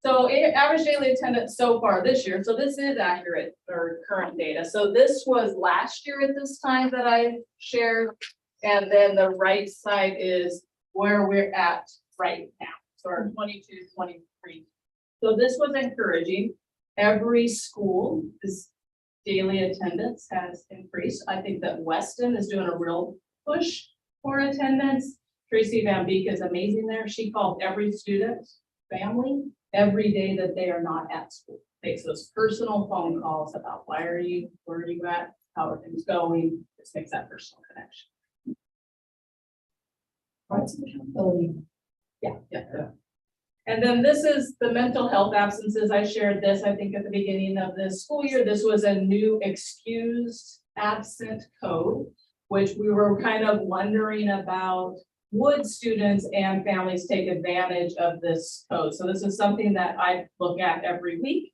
So average daily attendance so far this year, so this is accurate or current data. So this was last year at this time that I shared. And then the right side is where we're at right now. So our 22, 23. So this was encouraging. Every school is daily attendance has increased. I think that Weston is doing a real push for attendance. Tracy Van Beek is amazing there. She called every student, family, every day that they are not at school. Makes those personal phone calls about why are you, where are you at, how are things going? Just makes that personal connection. Right, some accountability. Yeah. And then this is the mental health absences. I shared this, I think, at the beginning of this school year. This was a new excused absent code, which we were kind of wondering about. Would students and families take advantage of this code? So this is something that I look at every week.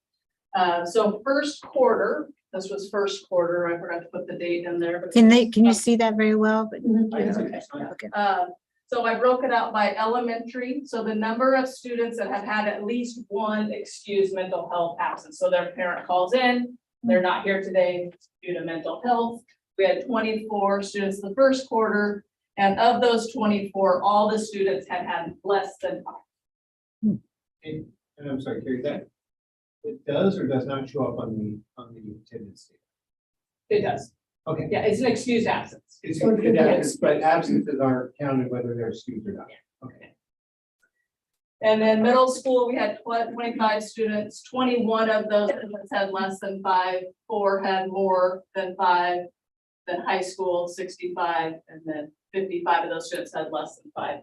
So first quarter, this was first quarter. I forgot to put the date in there. but- Can you see that very well? But It's okay. okay. So I broke it out by elementary, so the number of students that have had at least one excused mental health absence, so their parent calls in, they're not here today due to mental health. We had 24 students the first quarter, and of those 24, all the students had less than 5. And I'm sorry, Carrie, that it does or does not show up on the attendance data? It does, Okay. yeah, it's an excused absence. But absences are counted whether they're excused or not. Okay. And then middle school, we had 25 students, 21 of those students had less than 5, 4 had more than 5. Then high school, 65, and then 55 of those students had less than 5,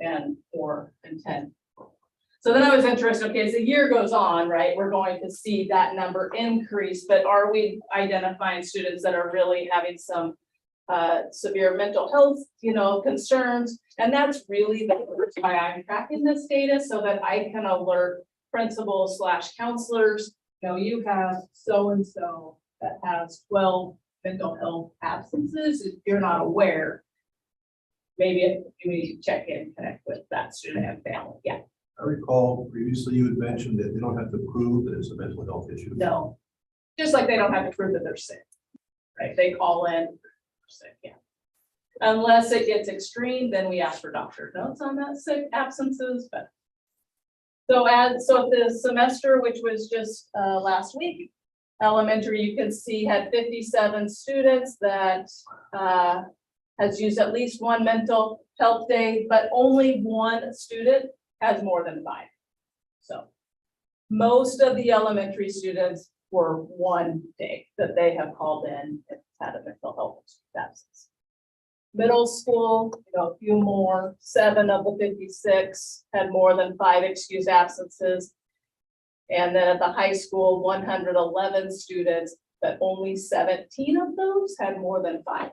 and 4 and 10. So then I was interested, okay, as the year goes on, right, we're going to see that number increase, but are we identifying students that are really having some severe mental health, concerns? And that's really why I'm tracking this data, so that I can alert principals / counselors, you have so-and-so that has 12 mental health absences. If you're not aware, maybe you need to check in, connect with that student and family. Yeah, I recall previously you had mentioned that they don't have to prove that it's a mental health issue. no, just like they don't have to prove that they're sick, right? They call in, they're sick, yeah. Unless it gets extreme, then we ask for doctor notes on that sick absences, but. So the semester, which was just last week, elementary, you can see had 57 students that has used at least one mental health day, but only one student has more than 5. So most of the elementary students were 1 day that they have called in and had a mental health absence. Middle school, a few more, 7 of the 56 had more than 5 excused absences. And then at the high school, 111 students, but only 17 of those had more than 5.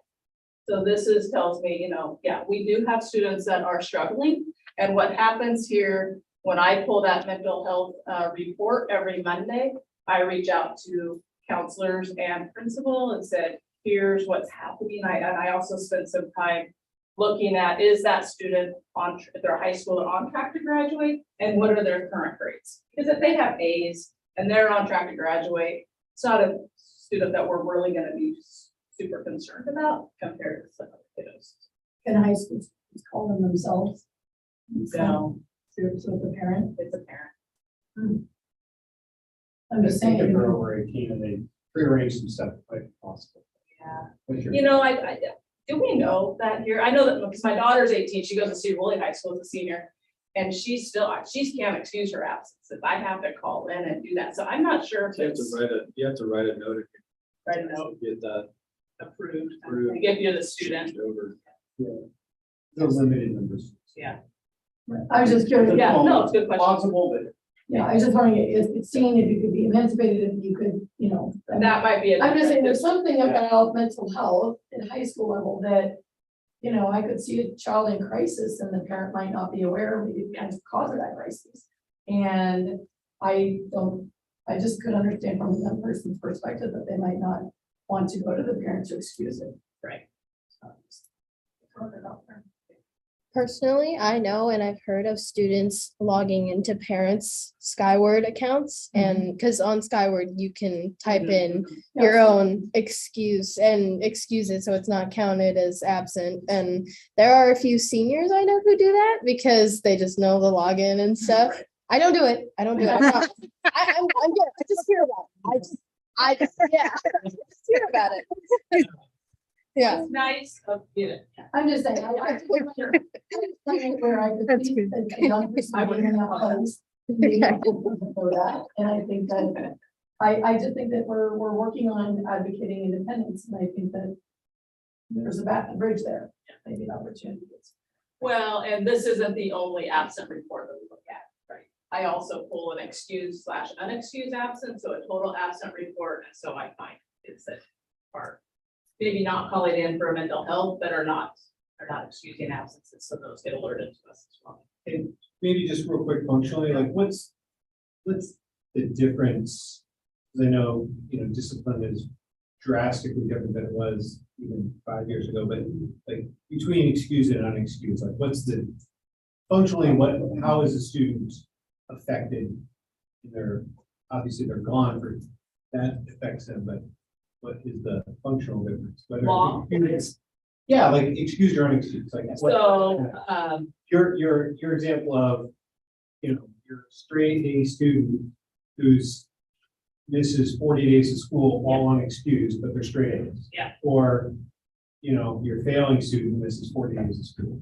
So this tells me, yeah, we do have students that are struggling. And what happens here, when I pull that mental health report every Monday, I reach out to counselors and principal and said, here's what's happening. And I also spent some time looking at, is that student if they're high school or on track to graduate, and what are their current grades? Because if they have A's and they're on track to graduate, it's not a student that we're really going to be super concerned about compared to some other kiddos. Can high school students call them themselves? So So it's a parent? it's a parent. I'm just I think if saying. they're over 18 and they prearrange some stuff, it might be possible. Yeah. But you're- I do we know that here? I know that because my daughter's 18, she goes to Cedar Woolley High School as a senior. And she can't excuse her absence if I have to call in and do that. So I'm not sure if You have it's you have to write a note. right now Get that approved, Approved. if you're the student. over. The limited numbers. Yeah, I was just curious. yeah, no, it's a good question. Possible, but Yeah, I was just wondering, if seeing if you could be emancipated, if you could, That might be. I'm just saying, there's something about mental health at high school level that, I could see a child in crisis and the parent might not be aware of the kind of cause of that crisis. And I just could understand from that person's perspective that they might not want to go to the parent to excuse it. Right. So, just throwing it out there. Personally, I know and I've heard of students logging into parents' Skyward accounts, and because on Skyward you can type in your own excuse and excuse it so it's not counted as absent. And there are a few seniors I know who do that because they just know the login and stuff. I don't do it. I'm good. I just hear about it. I just, yeah. Let's hear about it. Yeah. It's nice of you. I'm just saying, I just wonder, where I could That's see good. that the young person I would- in that place. maybe I could vote for that, and I think that, I just think that we're working on advocating independence, and I think that there's a bridge there, maybe an opportunity. Well, and this isn't the only absent report that we look at, right? I also pull an excused/unexcused absence, so a total absent report, and so I find it's that part. Maybe not calling in for mental health, but are not excusing absences, so those get alerted to us as well. And maybe just real quick functionally, like what's the difference? Because I know, discipline is drastically different than it was even 5 years ago, but like between excused and unexcused, like what's the functionally, how is a student affected? Obviously they're gone for, that affects them, but what is the functional difference? Whether Law. Yeah, like excused or unexcused, like. what- So, your example of, your straight A student who's misses 40 days of school, all unexcused, but they're straight A's. Yeah. Or, your failing student misses 40 days of school.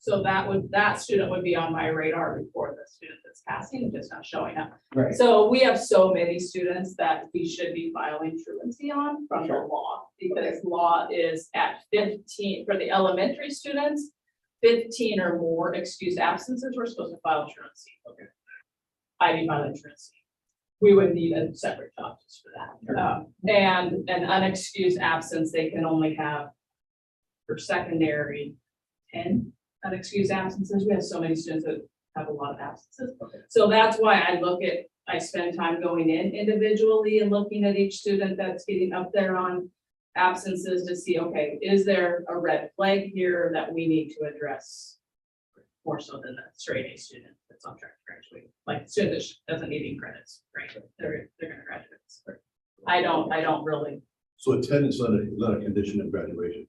so that student would be on my radar before the student that's passing and just not showing up. Right. So we have so many students that we should be filing truancy on from the law, because law is at 15 for the elementary students. 15 or more excused absences, we're supposed to file truancy. Okay. I'd be filing truancy. We would need a separate job just for that. And an unexcused absence, they can only have for secondary 10 unexcused absences. We have so many students that have a lot of absences. Okay. So that's why I spend time going in individually and looking at each student that's getting up there on absences to see, okay, is there a red flag here that we need to address? More so than the straight A student that's on track to graduate, like the student that doesn't need any credits, right? They're gonna graduate. I don't really So attendance is not a condition of graduation.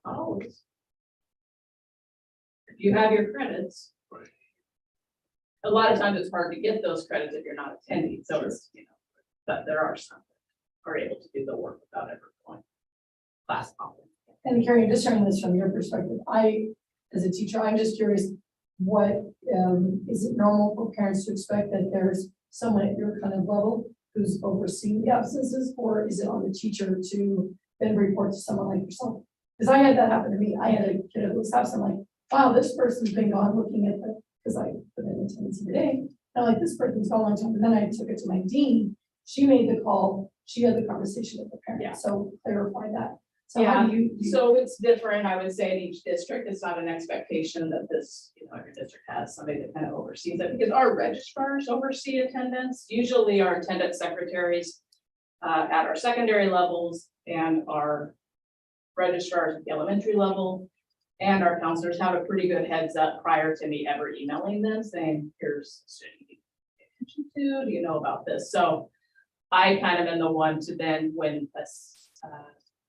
always. If you have your credits. Right. A lot of times it's hard to get those credits if you're not attending, so it's, but there are some that are able to do the work without ever going class hopping. And Carrie, just sharing this from your perspective, as a teacher, I'm just curious, what, is it normal for parents to expect that there's someone at your kind of level who's overseeing the absences, or is it on the teacher to then report to someone like yourself? Because I had that happen to me. I had a kid who was absent, like, wow, this person's been gone looking at because I put in attendance every day. I'm like, this person's gone a long time, and then I took it to my dean. She made the call, she had the conversation with the parent, Yeah. so clarify that. So how do you? So it's different, I would say in each district, it's not an expectation that this, every district has somebody that kind of oversees it, because our registrars oversee attendance. Usually our attendance secretaries at our secondary levels, and our registrars at the elementary level, and our counselors have a pretty good heads up prior to me ever emailing them saying, here's a student you need to pay attention to, do you know about this? So I kind of am the one to then, when a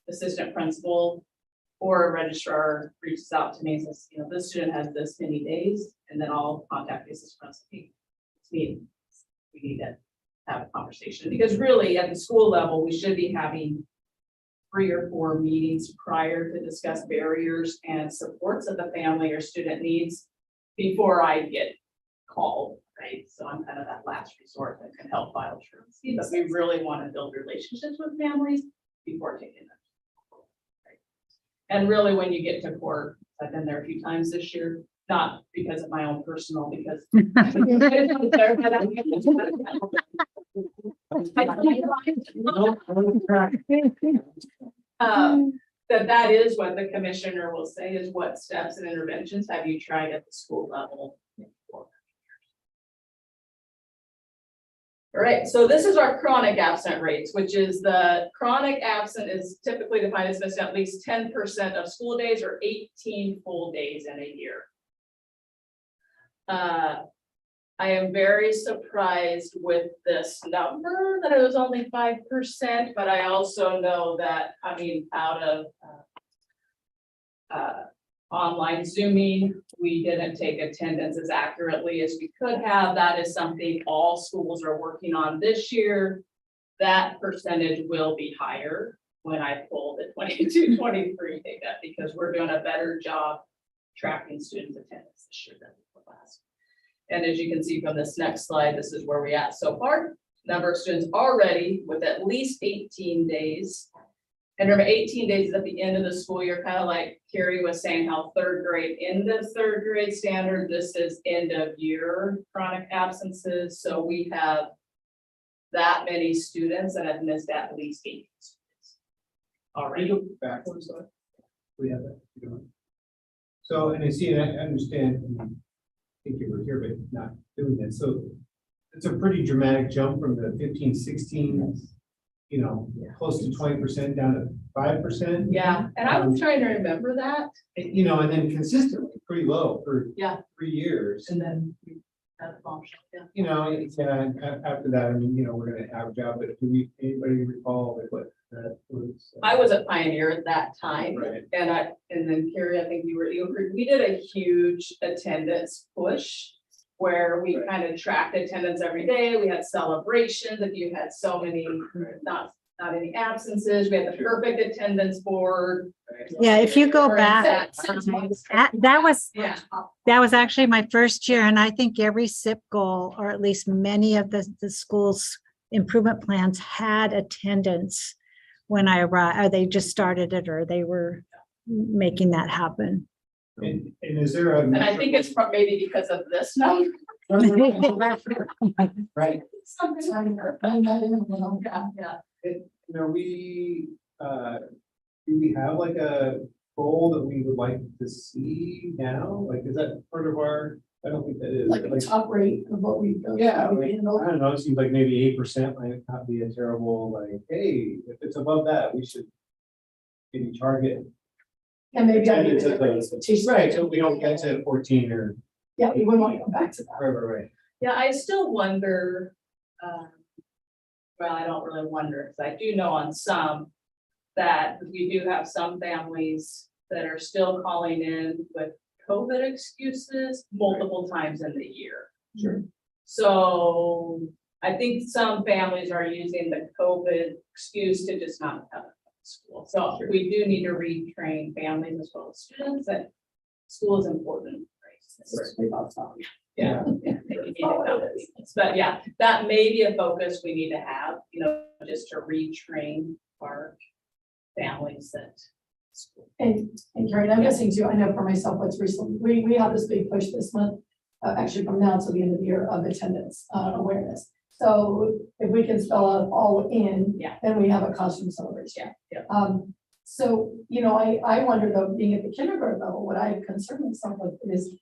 assistant principal or a registrar reaches out to me and says, this student has this many days, and then I'll contact the assistant principal. We need to have a conversation, because really at the school level, we should be having 3 or 4 meetings prior to discuss barriers and supports that the family or student needs before I get called, right? So I'm kind of that last resort that can help file truancy, but we really want to build relationships with families before taking them. And really, when you get to court, I've been there a few times this year, not because of my own personal, because. That is what the commissioner will say is, what steps and interventions have you tried at the school level? All right, so this is our chronic absent rates, which is the chronic absent is typically defined as missing at least 10% of school days or 18 full days in a year. I am very surprised with this number that it was only 5%, but I also know that coming out of online Zooming, we didn't take attendance as accurately as we could have. That is something all schools are working on this year. that percentage will be higher when I pull the 22-23 data, because we're doing a better job tracking student attendance this year than last. And as you can see from this next slide, this is where we're at so far. Number of students already with at least 18 days. And remember, 18 days is at the end of the school year, kind of like Carrie was saying, how third grade, end of third grade standard, this is end of year chronic absences. So we have that many students that have missed at least 18 students Can already. you go backwards? We have that. you don't. So, and I see, and I understand, I think you were here, but not doing that. So it's a pretty dramatic jump from the 15, 16, you know, close to 20% down to 5%. Yeah, and I was trying to remember that. You know, and then consistently pretty low for Yeah. 3 years. And then we had a bombshell, yeah. You know, after that, I mean, you know, we're gonna average out, but anybody recall like what that was? I was a pioneer at that time. Right. And then Carrie, I think you were, we did a huge attendance push where we Right. kind of tracked attendance every day. We had celebrations. If you had so many, not any absences, we had the perfect attendance board. Yeah, if you go Or back, that was actually my first year, and I think every SIP goal, or at least many of the schools' improvement plans had attendance when I arrived, or they just started it, or they were making that happen. And is there a? And I think it's maybe because of this number. Right. Something like that. Yeah. And are we, do we have like a goal that we would like to see now? Like, is that part of our, I don't think that is. Like a top rate of what we've done. Yeah, like, I don't know, it seems like maybe 8% might not be a terrible, like, hey, if it's above that, we should maybe target. And maybe I need Attendance to at the- expectations. Right, so we don't get to 14 or, Yeah, we wouldn't want to go back to that. right. Yeah, I still wonder, well, I don't really wonder, because I do know on some that we do have some families that are still calling in with COVID excuses multiple times in the year. Sure. So I think some families are using the COVID excuse to just not come to school. So we do need to retrain families as well as students that school is important. Yeah. But yeah, that may be a focus we need to have, you know, just to retrain our families that. And Karen, I'm guessing too, I know for myself, what's recently, we have this big push this month, actually from now till the end of the year of attendance, awareness. So if we can spell out all in, Yeah. then we have a costume celebration. Yeah. So, you know, I wonder though, being at the kindergarten level, what I concern myself with is,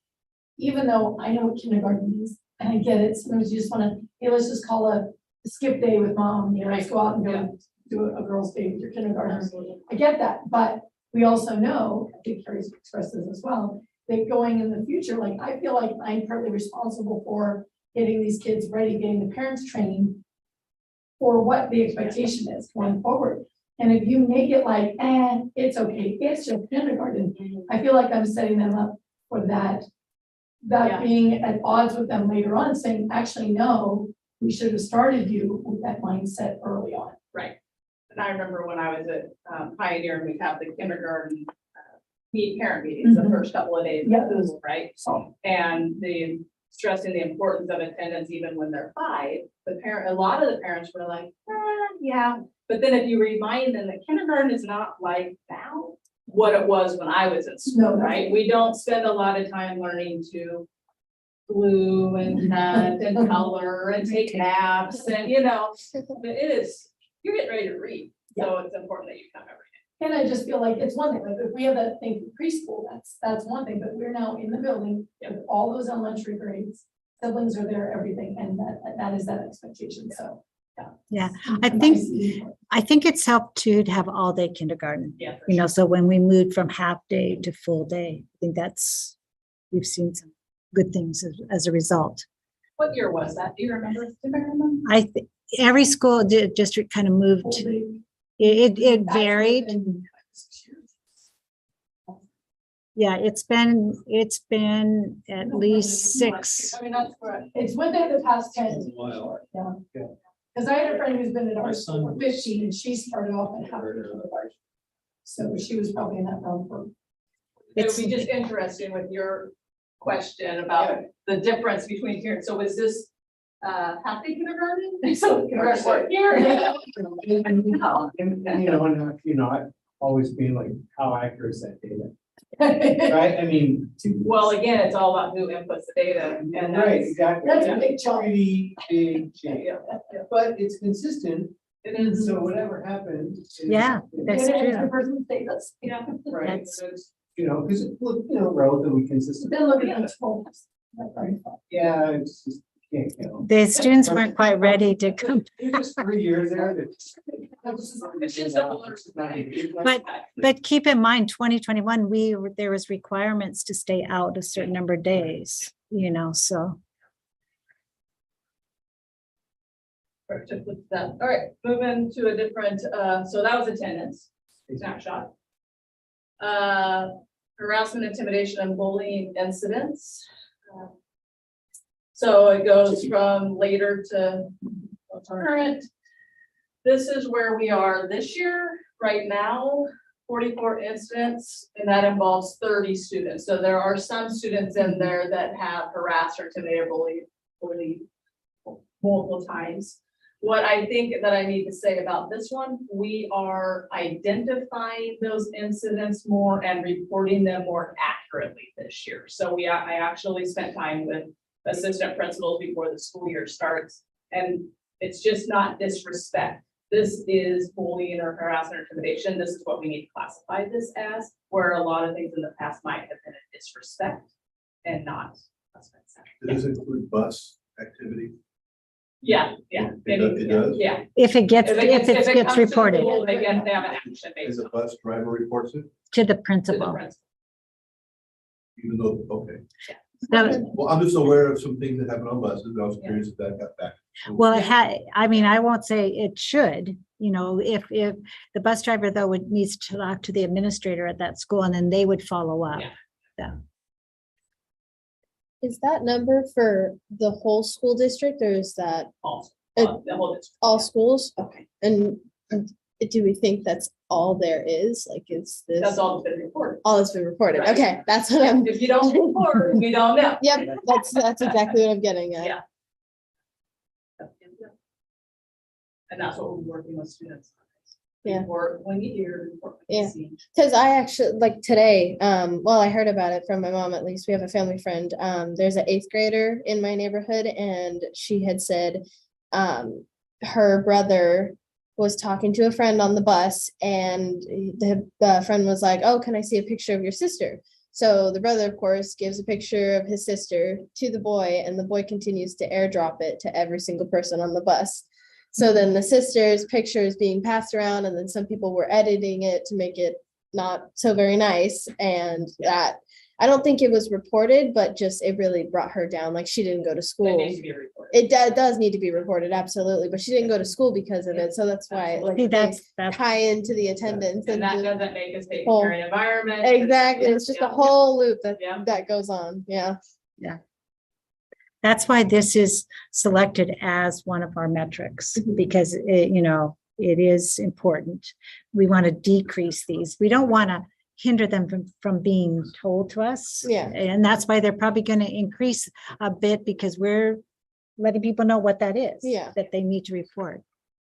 even though I know what kindergarten is, and I get it, sometimes you just wanna, hey, let's just call a skip day with mom, you know, let's go out and go do a girls' day with your kindergartners. I get that, but we also know, I think Carrie's expressed this as well, that going in the future, like, I feel like I'm partly responsible for getting these kids ready, getting the parents trained for what the expectation is going forward. And if you make it like, it's okay, it's just kindergarten, I feel like I'm setting them up for that. Yeah. Being at odds with them later on, saying, actually, no, we should have started you with that mindset early on. Right. And I remember when I was at Pioneer and we have the kindergarten parent meetings the first couple of days. Yeah. Right. And the stressing the importance of attendance even when they're 5, a lot of the parents were like, yeah. But then if you remind them that kindergarten is not like now what it was when I was in school, No. right? We don't spend a lot of time learning to glue and cut and color and take naps and, you know, but it is, you're getting ready to read. So it's important that you come every day. And I just feel like it's one thing, like if we have that thing for preschool, that's one thing, but we're now in the building with all those elementary grades. Siblings are there, everything, and that is that expectation, so. Yeah, I think it's helped too to have all day kindergarten, Yeah. for you know, sure. so when we moved from half day to full day, I think we've seen some good things as a result. What year was that? Do you remember? Every school district kind of moved, it varied. Yeah, it's been at least 6. I mean, that's correct. It's within the past 10. Wow. Yeah. Because I had a friend who's been at My our son school for was- 15 and she started off at half the kindergarten. So she was probably in that realm for. It would be just interesting with your question about the difference between here. So was this half day kindergarten? So kindergarten work here? I've always been like, how accurate is that data, right? I mean. Well, again, it's all about who inputs the data and Right, that's. exactly. That's a big challenge. Pretty big change, Yeah, but it's consistent, it is. so whatever happened. is- Yeah, that's And it's true. the person's data. Yeah, Right, That's- so it's, because it looked, relatively consistent. Then look at the 12. That's very fun. Yeah, it's just, can't count. The students weren't quite ready to come, It's just 3 years there. It's just a whole- but keep in mind, 2021, there was requirements to stay out a certain number of days, so. Alright, just look at that. All right, moving to a different, so that was attendance snapshot. Harassment, intimidation, and bullying incidents. So it goes from later to current. This is where we are this year, right now, 44 incidents, and that involves 30 students. So there are some students in there that have harassed or intimidated or bullied multiple times. What I think that I need to say about this one, we are identifying those incidents more and reporting them more accurately this year. So I actually spent time with assistant principals before the school year starts. And it's just not disrespect. This is bullying or harassment or intimidation. This is what we need to classify this as, where a lot of things in the past might have been a disrespect and not. Does it include bus activity? Yeah. It does? Yeah. If it gets If it gets comes to the reported school, they have an action Is based a bus driver reports it, to the to the principal. principal. even though, okay. Now, Well, I'm just aware of some things that happen on buses. I was curious if that got back. well, I won't say it should, if the bus driver though needs to talk to the administrator at that school and then they would follow up. Yeah. Is that number for the whole school district or is that Also, Uh, the whole district. all schools? Okay. And do we think that's all there is? Like, is this That's all that's been reported. all that's been reported? Right. Okay, that's what I'm, If you don't report, we don't know. yep, that's exactly what I'm getting at. Yeah. And that's what we're working with students. Yeah. Report when you hear, report when you Yeah. see. Cause I actually, like today, well, I heard about it from my mom, at least we have a family friend. There's an 8th grader in my neighborhood and she had said, her brother was talking to a friend on the bus and the friend was like, oh, can I see a picture of your sister? So the brother, of course, gives a picture of his sister to the boy and the boy continues to airdrop it to every single person on the bus. So then the sister's picture is being passed around and then some people were editing it to make it not so very nice. And that, I don't think it was reported, but just it really brought her down. Like she didn't go to That school. needs to be reported. It does need to be reported, absolutely, but she didn't go to school because of it. So that's why like See, they that's, tie into the attendance. And that just- doesn't make us take whole- care of environment. Exactly. It's just a whole loop Yeah. that goes on. Yeah. that's why this is selected as one of our metrics, because it is important. We want to decrease these. We don't want to hinder them from being told to us. Yeah. And that's why they're probably going to increase a bit because we're letting people know what that is. Yeah. That they need to report.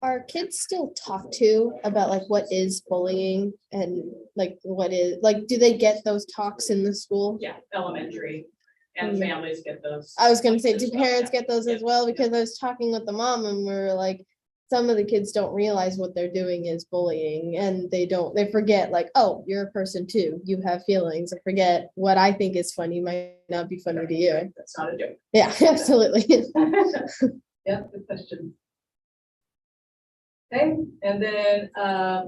Are kids still talked to about like what is bullying and like what is, like, do they get those talks in the school? Yeah, elementary and Yeah. families get those. I was gonna say, as do well, parents yeah. get those as Yeah. well? Because I was talking with the mom and we were like, some of the kids don't realize what they're doing is bullying and they forget like, oh, you're a person too. You have feelings. I forget what I think is funny might not be funny to you. That's not a joke. Yeah, absolutely. Yeah, good question. Okay, and then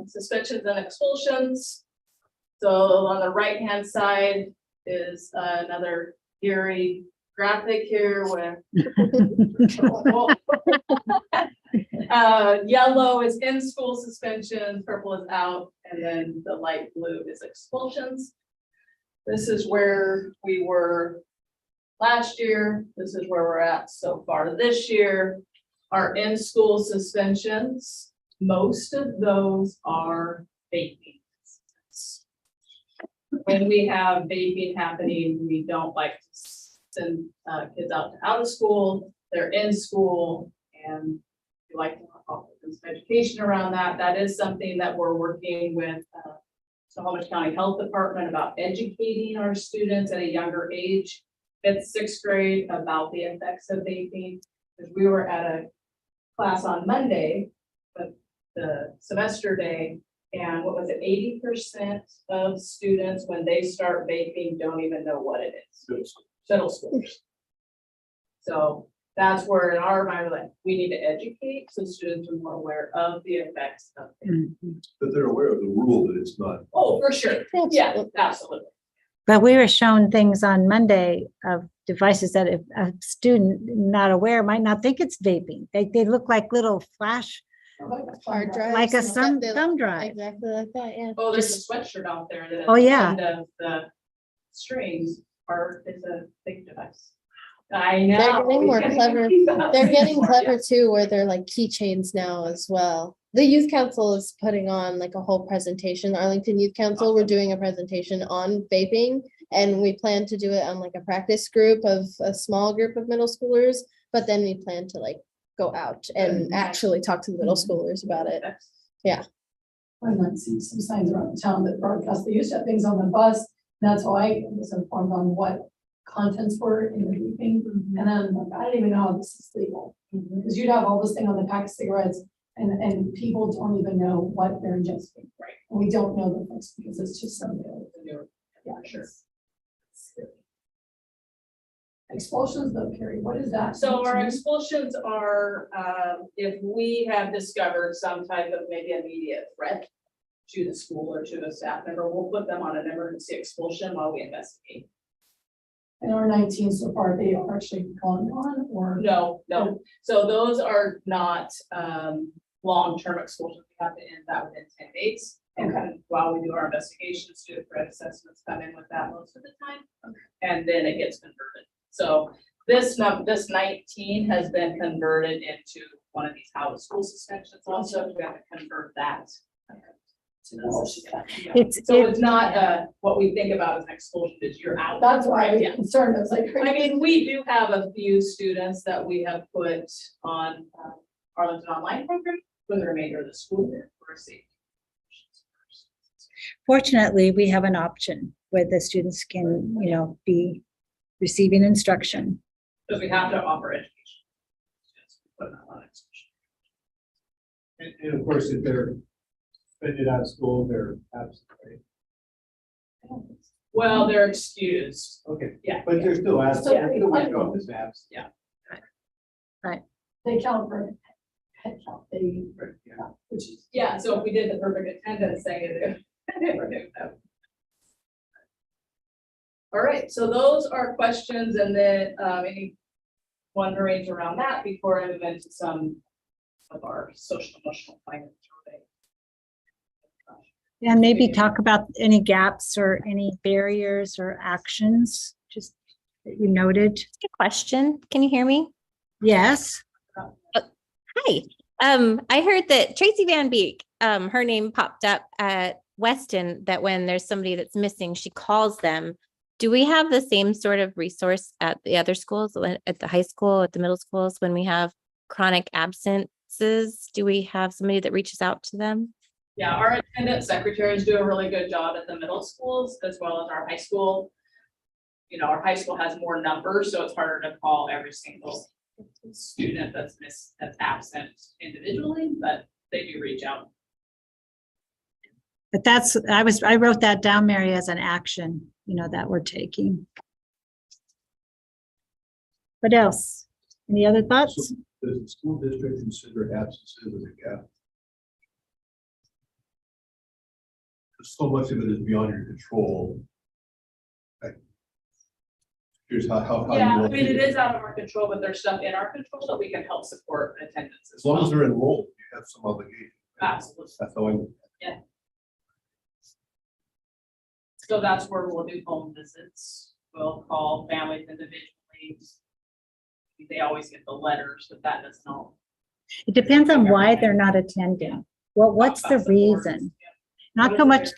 suspensions and expulsions. So on the right-hand side is another eerie graphic here where yellow is in-school suspension, purple is out, and then the light blue is expulsions. This is where we were last year. This is where we're at so far this year. Our in-school suspensions, most of those are vaping. When we have vaping happening, we don't like to send kids out of school, they're in school, and we like to offer them some education around that. That is something that we're working with Snohomish County Health Department about educating our students at a younger age, 5th, 6th grade, about the effects of vaping. Because we were at a class on Monday, but the semester day, and what was it, 80% of students, when they start vaping, don't even know what it is. Middle schoolers. So that's where in our mind, we're like, we need to educate so students are more aware of the effects of vaping. But they're aware of the rule that it's not. Oh, for sure. Yeah, absolutely. But we were shown things on Monday of devices that if a student not aware might not think it's vaping. They look like little flash, Hard drives. like a and stuff, they look thumb drive. Exactly like that, yeah. Oh, there's a sweatshirt out there that. Oh, yeah. at the end of the strings is a big device. I know. They're getting more clever. They're getting More, clever yeah. too, where they're like keychains now as well. The youth council is putting on like a whole presentation. Arlington Youth Council, we're doing a presentation on vaping. And we plan to do it on like a practice group of a small group of middle schoolers. But then we plan to like go out and actually talk to the middle schoolers about it. I might see some signs around town that broadcast, they used to have things on the bus, that's why I was informed on what contents were in the briefing, and then like, I don't even know how this is legal. Because you'd have all this thing on the pack of cigarettes, and people don't even know what they're ingesting. Right. And we don't know the things, because it's just something, yeah, Sure. it's scary. Expulsions though, Carrie, what is that? So our expulsions are, if we have discovered some type of maybe immediate threat to the school or to a staff member, we'll put them on an emergency expulsion while we investigate. And our 19 so far, they are actually gone on, or? No, no. So those are not, long-term expulsions. We have to end that within 10 days. And then while we do our investigations, student threat assessments come in with that most of the time. And then it gets converted. So this 19 has been converted into one of these out of school suspensions also. We have to convert that. To those. Yeah. It's, So it's not, what we think about as an expulsion is you're out. That's why I was Yeah. concerned, I was like. I mean, we do have a few students that we have put on Arlington Online program for the remainder of the school year for safety. fortunately, we have an option where the students can, be receiving instruction. Because we have to offer education. Yes, we put them on education. And of course, if they're suspended out of school, they're absent, right? Well, they're excused. Okay, Yeah. but they're still absent. So- They're still withdrawn as absent. They count for head count, they, Right, yeah. which is. Yeah, so if we did the perfect attendance thing, it. All right, so those are questions, and then any wonderings around that before I move into some of our social emotional finance survey. And maybe talk about any gaps or any barriers or actions, just that you noted. Good question. Can you hear me? Yes. Hi. I heard that Tracy Van Beek, her name popped up at Weston, that when there's somebody that's missing, she calls them. Do we have the same sort of resource at the other schools, at the high school, at the middle schools, when we have chronic absences? Do we have somebody that reaches out to them? Yeah, our attendance secretaries do a really good job at the middle schools as well as our high school. You know, our high school has more numbers, so it's harder to call every single student that's absent individually, but they do reach out. But I wrote that down, Mary, as an action, that we're taking. What else? Any other thoughts? Does the school district consider absences as a gap? So much of it is beyond your control. Here's how. Yeah, you I mean, it is out of our control, but there's stuff in our control that we can help support attendance as As long as well. they're enrolled, you have some obligation. Absolutely. That's how I. So that's where we'll do home visits. We'll call families individually. They always get the letters, but that doesn't all It depends on why they're not attending. Well, what's the reason? Not so much,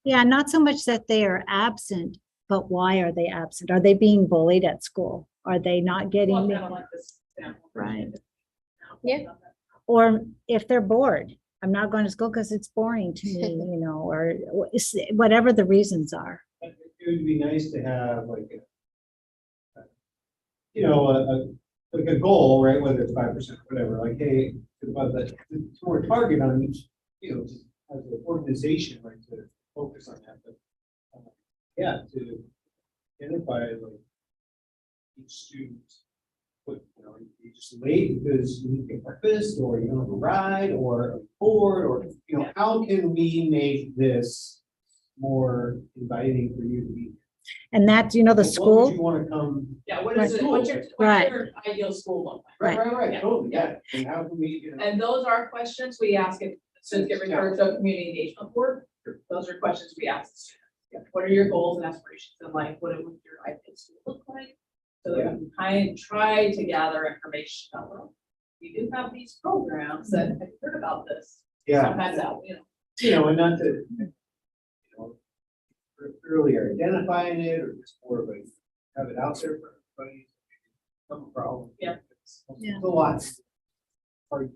yeah, not so much that they are absent, but why are they absent? Are they being bullied at school? Are they not getting, right? Yeah. Or if they're bored, I'm not going to school because it's boring to me, you know, or whatever the reasons are. It would be nice to have like you know, like a goal, right? Whether it's 5% or whatever, like, hey, more target on each, you know, just as an organization, right, to focus on that. But yeah, to identify like each student, what, you know, you just late because you need to get breakfast, or you don't have a ride, or a board, or, you know, how can we make this more inviting for you to be? And that, you know, the What would school, you want to come? Yeah, what is it, Right. what's your ideal school look Right, like? right, right, Yeah. totally, yeah. And how can we, you know? And those are questions we ask if students get referred to a community engagement board. Those are questions we ask the students. What are your goals and aspirations in life? What would your ideal school look like? So that we can kind of try to gather information about, well, we do have these programs that have heard about this. Yeah, Sometimes out, and not to, you know, earlier identifying it, or just more of a, have it out there for everybody. Some problem. Yeah. Yeah. It's a lot. Hard.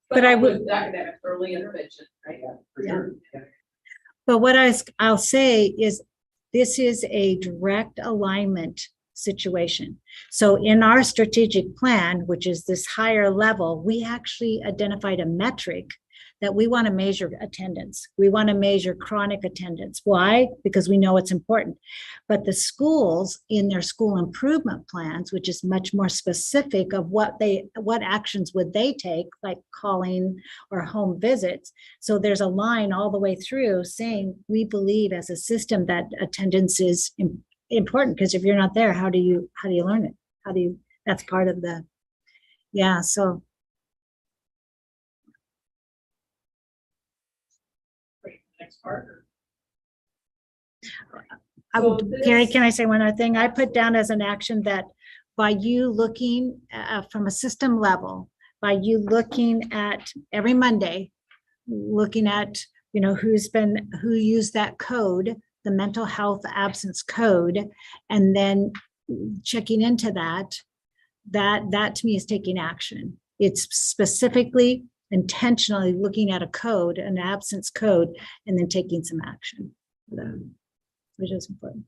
But I would- with academic early intervention, right? Yeah, for sure. Yeah. but what I'll say is this is a direct alignment situation. So in our strategic plan, which is this higher level, we actually identified a metric that we want to measure attendance. We want to measure chronic attendance. Why? Because we know it's important. But the schools in their school improvement plans, which is much more specific of what actions would they take, like calling or home visits. So there's a line all the way through saying, we believe as a system that attendance is important, because if you're not there, how do you learn it? That's part of the, yeah, so. Next part. So So Carrie, this- can I say one other thing? I put down as an action that by you looking from a system level, by you looking at every Monday, looking at, you know, who used that code, the mental health absence code, and then checking into that to me is taking action. It's specifically intentionally looking at a code, an absence code, and then taking some action, which is important.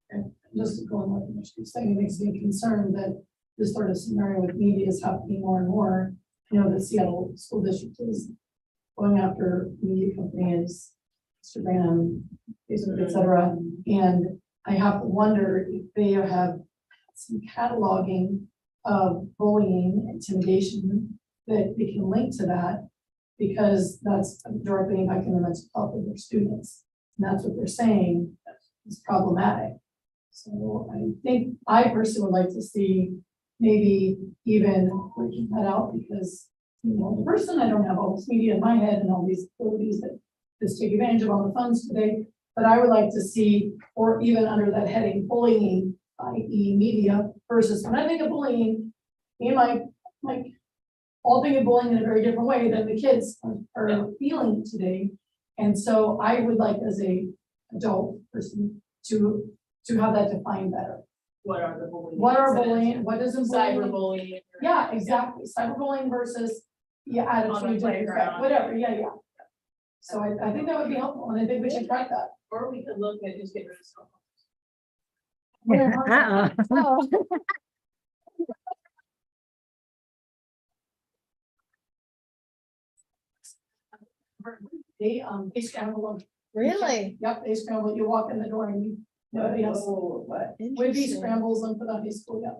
And just to go on what Michigan's saying, it makes me concerned that this sort of scenario with media is happening more and more. You know, the Seattle School District is going after media companies, Instagram, Facebook, et cetera. And I have to wonder if they have some cataloging of bullying, intimidation, that they can link to that, because that's directly impacting the mental health of their students. And that's what they're saying is problematic. So I think I personally would like to see maybe even breaking that out, because, you know, the person, I don't have all this media in my head and all these abilities that just take advantage of all the funds today, but I would like to see, or even under that heading, bullying, i.e. media, versus when I think of bullying, me and my all think of bullying in a very different way than the kids are feeling today. And so I would like, as a adult person, to have that defined better. What are the bullying? What are incidents? bullying, what isn't bullying? Cyberbullying. Yeah, exactly, cyberbullying versus, yeah, On the attitude, playground. whatever, yeah. So I think that would be helpful, and I think we should track that. Or we could look at just getting rid of cell phones. Uh-oh. Oh. They scramble them. Really? Yep, they scramble, you walk in the door and you, nobody else. What? Would be Interesting. scrambles them for the high school, yeah.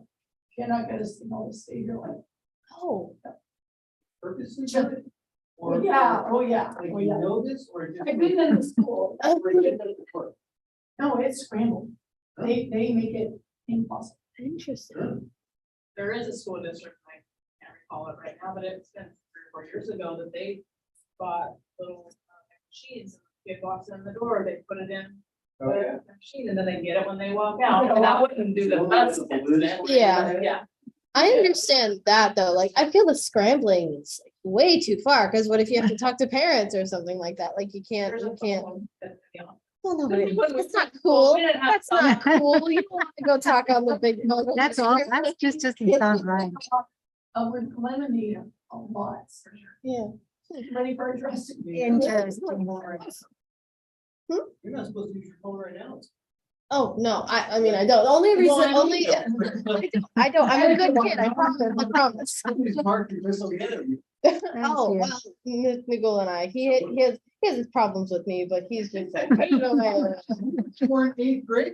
Cannot get a signal to save your life. Oh, Purposely? Sure. Or- Yeah, oh yeah, Like, oh you yeah. know this, or just? I've been in the school. Or you did it before? No, it's scrambled. They make it impossible. interesting. There is a school district, I can't recall it right now, but it's been 3 or 4 years ago that they bought little machines. Kid walks in the door, they put it in Oh, yeah. the machine, and then they get it when they walk out. And that wouldn't do the best. Yeah. Yeah. I understand that though. Like, I feel the scrambling is like way too far. Because what if you have to talk to parents or something like that? Like, you can't. Well, no, but that's not cool. That's not cool. You don't want to go talk on the big phone. That's all, that's just doesn't sound right. With calamity, a lot. Yeah. Ready for addressing. Interesting. You're not supposed to use your phone right now. Oh, no, I mean, I don't. The only reason, only, I don't, I'm a good kid. I promise. Mark, you're just looking at it. Oh, you. well, Nicole and I, he has his problems with me, but he's just like, you know, You weren't eighth grade.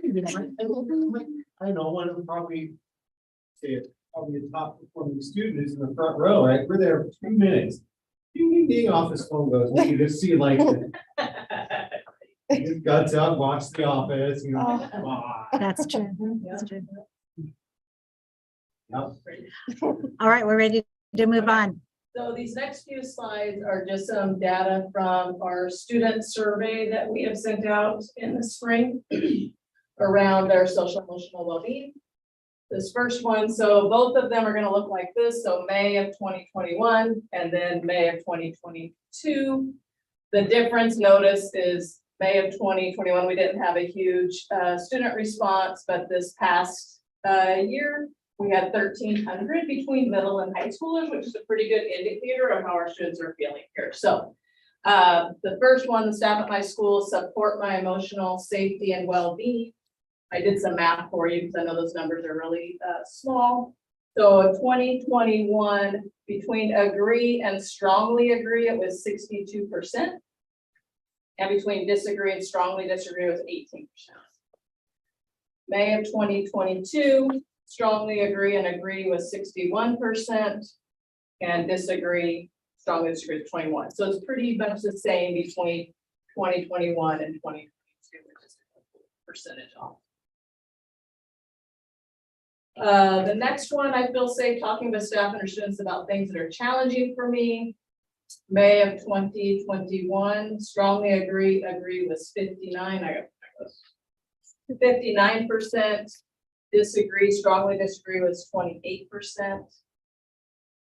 I know one of them probably, say, probably a top performing student is in the front row, right? We're there for 2 minutes. Ding, ding, ding, off his phone goes, and you just see like, his guts out, watch The Office, you know. "Ah." That's true. That's true. Yep. All right, we're ready to move on. So these next few slides are just some data from our student survey that we have sent out in the spring around our social emotional well-being. This first one, so both of them are gonna look like this, so May of 2021 and then May of 2022. The difference, notice, is May of 2021, we didn't have a huge student response, but this past year, we had 1,300 between middle and high schoolers, which is a pretty good indicator of how our students are feeling here. So the first one, the staff at my school support my emotional safety and well-being. I did some math for you because I know those numbers are really small. So 2021, between agree and strongly agree, it was 62%. And between disagree and strongly disagree was 18%. May of 2022, strongly agree and agree was 61%. And disagree, strongly disagree was 21%. So it's pretty much the same between 2021 and 2022, which is a percentage off. The next one, I feel safe talking with staff and our students about things that are challenging for me. May of 2021, strongly agree was 59. I got 59%. Disagree, strongly disagree was 28%.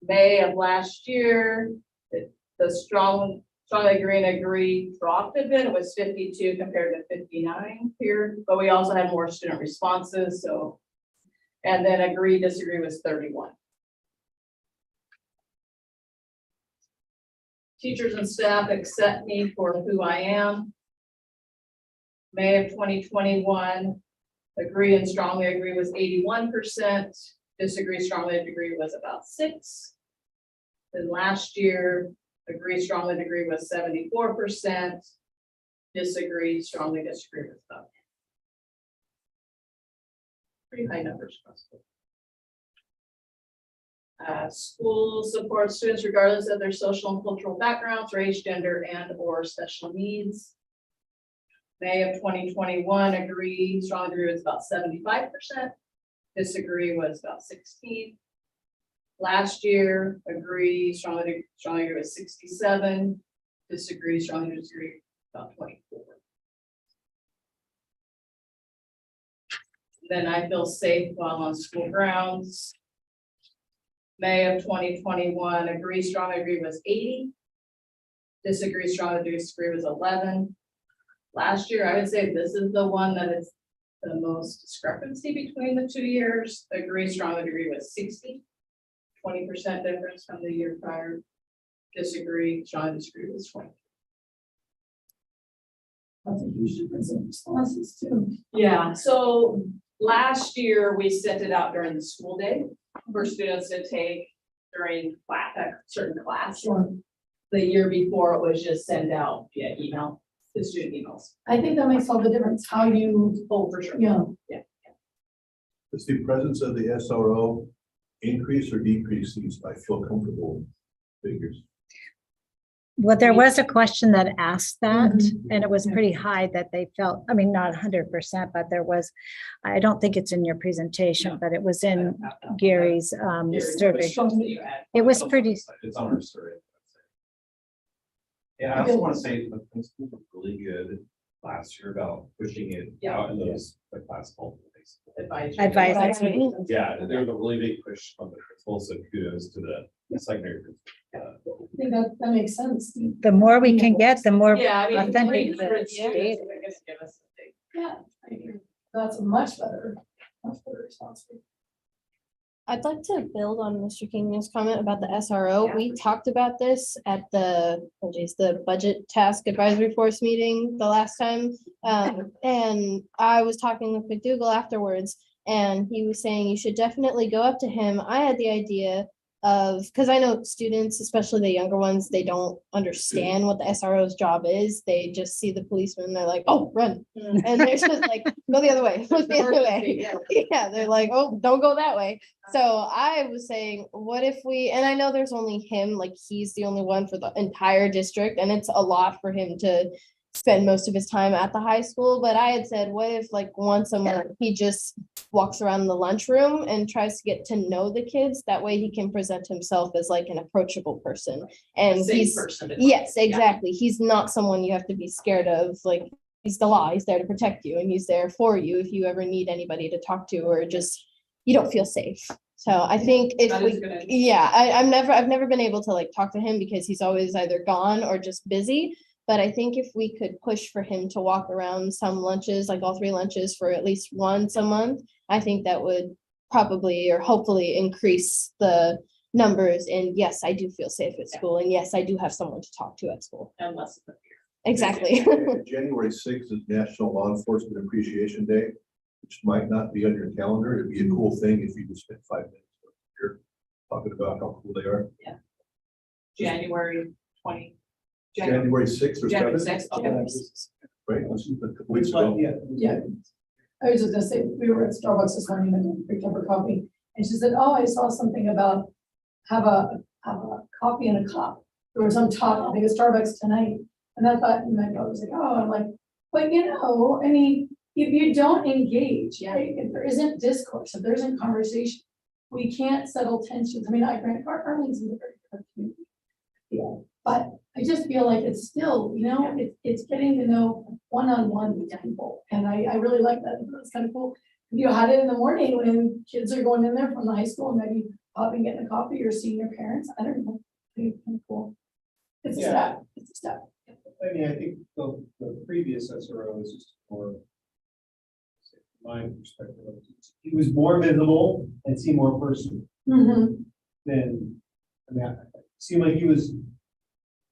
May of last year, the strongly agree and agree dropped a bit. It was 52 compared to 59 here, but we also had more student responses. So, and then agree, disagree was 31. Teachers and staff accept me for who I am. May of 2021, agree and strongly agree was 81%. Disagree, strongly disagree was about 6%. Then last year, agree, strongly disagree was 74%. Disagree, strongly disagree was about 10%. Pretty high numbers. School supports students regardless of their social and cultural backgrounds, race, gender, and or special needs. May of 2021, agree, strongly agree was about 75%. Disagree was about 16%. Last year, agree, strongly agree was 67%. Disagree, strongly disagree about 24%. Then I feel safe while on school grounds. May of 2021, agree, strongly agree was 80. Disagree, strongly disagree was 11. Last year, I would say this is the one that is the most discrepancy between the 2 years. Agree, strongly agree was 60. 20% difference from the year prior. Disagree, strongly disagree was 20. That's a huge difference in responses too. Yeah, so last year we sent it out during the school day for students to take during class, a certain class. Sure. The year before it was just sent out via email, to student emails. I think that makes all the difference, how you, Oh, for sure. yeah. Does the presence of the SRO increase or decrease these, I feel comfortable figures? Well, there was a question that asked that, Mhm. and it was pretty high that they felt, I mean, not 100%, but there was, I don't think it's in your presentation, but it was in Gary's survey. It was pretty, It's on our survey. Yeah, I also want to say the principal was really good last year about pushing it Yeah. out in those the class multiple. Advisory. Advisory. Yeah, there was a really big push on the principals, so kudos to the secondary. I think that makes sense. The more we can get, the more Yeah, I mean. authentic for the students, data. I guess give us a big- Yeah, I agree. That's a much better response. I'd like to build on Mr. King's comment about the SRO. We talked about this at the Budget Task Advisory Force meeting the last time. And I was talking with McDougal afterwards, and he was saying you should definitely go up to him. I had the idea of, because I know students, especially the younger ones, they don't understand what the SRO's job is. They just see the policeman, they're like, oh, run. And they're just like, go the other way, look the other way. Yeah, they're like, oh, don't go that way. So I was saying, what if we, and I know there's only him, like he's the only one for the entire district, and it's a lot for him to spend most of his time at the high school, but I had said, what if like once a month, he just walks around the lunchroom and tries to get to know the kids? That way he can present himself as like an approachable person. And Safe he's, person to talk yes, to, yeah. exactly. He's not someone you have to be scared of. Like, he's the law. He's there to protect you, and he's there for you if you ever need anybody to talk to, or just, you don't feel safe. So I think if That is we, a good idea. yeah, I've never been able to like talk to him because he's always either gone or just busy. But I think if we could push for him to walk around some lunches, like all 3 lunches for at least once a month, I think that would probably or hopefully increase the numbers. And yes, I do feel safe at school. And yes, I do have someone to talk to at school. And less of a fear. Exactly. January 6th is National Law Enforcement Appreciation Day, which might not be on your calendar. It'd be a cool thing if you just spent 5 minutes here talking about how cool they are. January 20. January 6th or January 7th, 6th, okay. right? That's a couple weeks ago. Yeah. I was just gonna say, we were at Starbucks this morning and picked up her coffee, and she said, oh, I saw something about have a coffee and a cup. There was some talk, I think, at Starbucks tonight, and I thought, and my daughter was like, oh, I'm like, but you know, I mean, if you don't engage, right, if there isn't discourse, if there isn't conversation, we can't settle tensions. I mean, I grant Arlington's a very good community. Yeah, but I just feel like it's still, you know, it's getting to know one-on-one with people, and I really like that. That's kind of cool. You had it in the morning when kids are going in there from the high school, and maybe popping, getting a coffee or seeing their parents. I don't know. I think it's kind of cool. It's a Yeah. step. It's a step. I mean, I think the previous SRO is just more. My perspective, he was more visible and seemed more personal Mhm. than, I mean, it seemed like he was.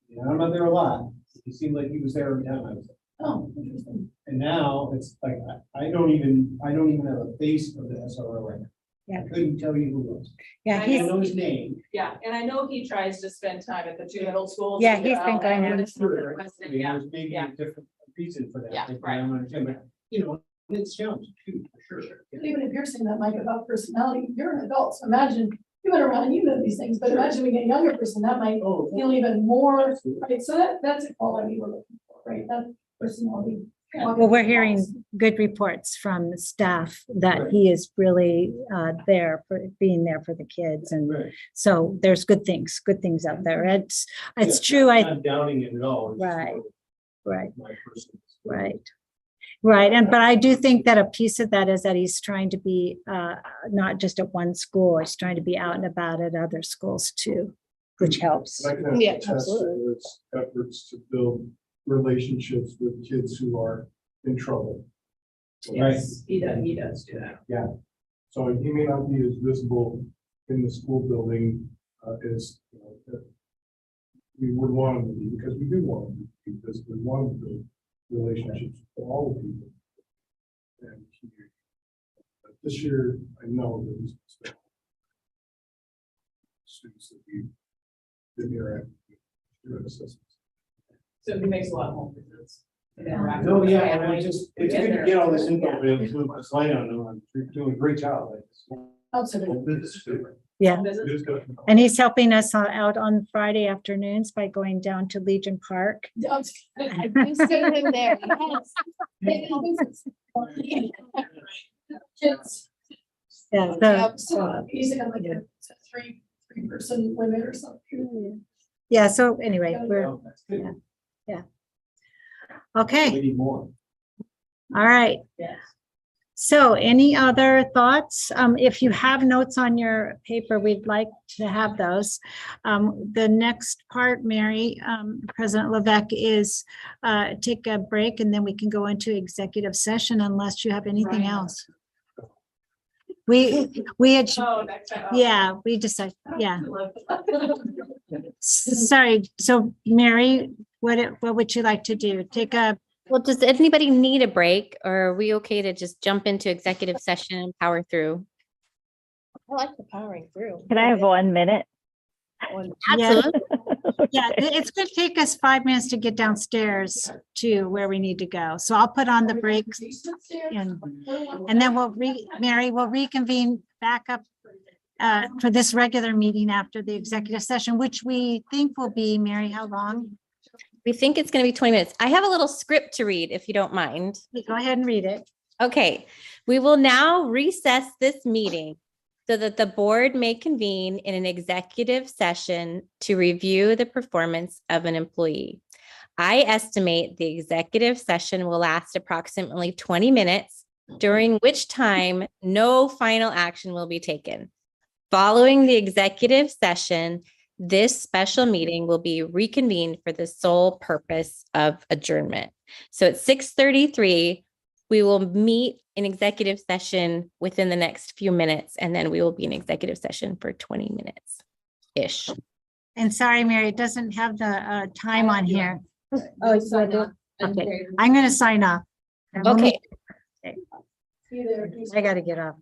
You know, I'm not there a lot. He seemed like he was there every time I was there. Oh, interesting. And now it's like, I don't even have a face of the SRO right now. Yeah. I couldn't tell you who it was. Yeah, I I he's, know his name. Yeah, and I know he tries to spend time at the 2 middle schools. Yeah, as he's been well, going and out. it's not the resident, I mean, yeah, there's maybe yeah. a different reason for that. Yeah, Like, right. I don't understand, but, you know, it's challenging too, for sure. Even if you're saying that, Mike, about personality, you're an adult, so imagine, you've been around, you know these things, but imagine we get a younger person, that might Oh, feel even more, right? So that's a quality we're looking for, right? That personality. well, we're hearing good reports from staff that he is really there for being there for the kids. And right. so there's good things out there. It's Yeah, true. Not downing it at all. It's just Right. Right. my personal- Right. And, but I do think that a piece of that is that he's trying to be not just at one school, he's trying to be out and about at other schools too, which helps. And I can Yeah, attest to absolutely. his efforts to build relationships with kids who are in trouble. Yes, he does do that. So he may not be as visible in the school building as you know, that we would want him to be, because we do want him to be, because we want to build relationships with all the people. And community. But this year, I know that he's special. Students that we did interact with during assessments. So he makes a lot more visits. and interacts No, with yeah, the and I family. just, it's good to get all this info, but it's a slide on them. You're doing a great job. Absolutely. Yeah. Visits. It is good. And he's helping us out on Friday afternoons by going down to Legion Park. I do see him there. Yes. Kids. Yeah. Yep. So he's got like a three-person limit or something. Yeah. So anyway, we're, okay. We need more. All right. Yes. So any other thoughts? If you have notes on your paper, we'd like to have those. The next part, Mary, President Levesque, is take a break and then we can go into executive session unless you have anything Right. else. We had, Oh, next time. Oh. yeah, we decided, yeah. Sorry, so Mary, what would you like to do? Take a, Well, does anybody need a break or are we okay to just jump into executive session and power through? I like the powering through. Can I have 1 minute? yeah, Absolutely. yeah, it's gonna take us 5 minutes to get downstairs to where we need to go. So I'll put on the brakes and then Mary, we'll reconvene back up for this regular meeting after the executive session, which we think will be, Mary, how long? We think it's going to be 20 minutes. I have a little script to read if you don't mind. Go ahead and read it. Okay, we will now recess this meeting so that the board may convene in an executive session to review the performance of an employee. I estimate the executive session will last approximately 20 minutes, during which time no final action will be taken. Following the executive session, this special meeting will be reconvened for the sole purpose of adjournment. So at 6:33, we will meet in executive session within the next few minutes, and then we will be in executive session for 20 minutes-ish. And sorry, Mary, it doesn't have the time on here. Oh, so I don't. Okay, I'm gonna sign off. And we'll Okay. meet- I gotta get off.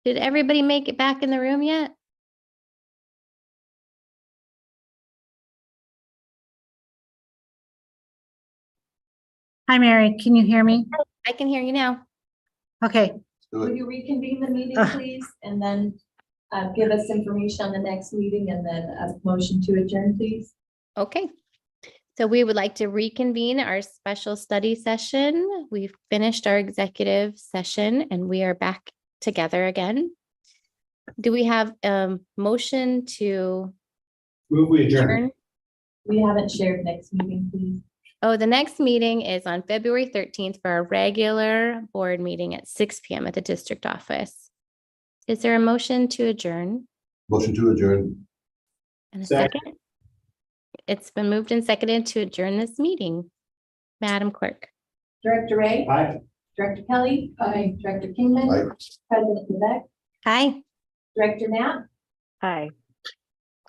Did everybody make it back in the room yet? Hi, Mary, can you hear me? I can hear you now. Okay, Do Will it. you reconvene the meeting, Ugh. please, and then give us information on the next meeting and then a motion to adjourn, please? Okay. So we would like to reconvene our special study session. We've finished our executive session and we are back together again. Do we have a motion to Move we adjourn. adjourn? We haven't shared next meeting, please. Oh, the next meeting is on February 13th for our regular board meeting at 6 PM at the district office. Is there a motion to adjourn? Motion to adjourn. And a Second. second? It's been moved and seconded to adjourn this meeting. Madam Clerk. Director Ray? Aye. Director Kelly? Aye. Director Kingman? Aye. President Levesque? Hi. Director Knapp? hi.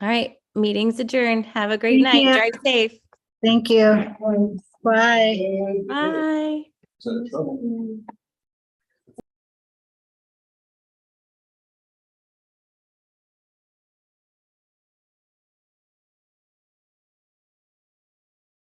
All right, meeting's adjourned. Have a great Thank night. you. Drive safe. Thank you. Bye. Bye. Is that a trouble?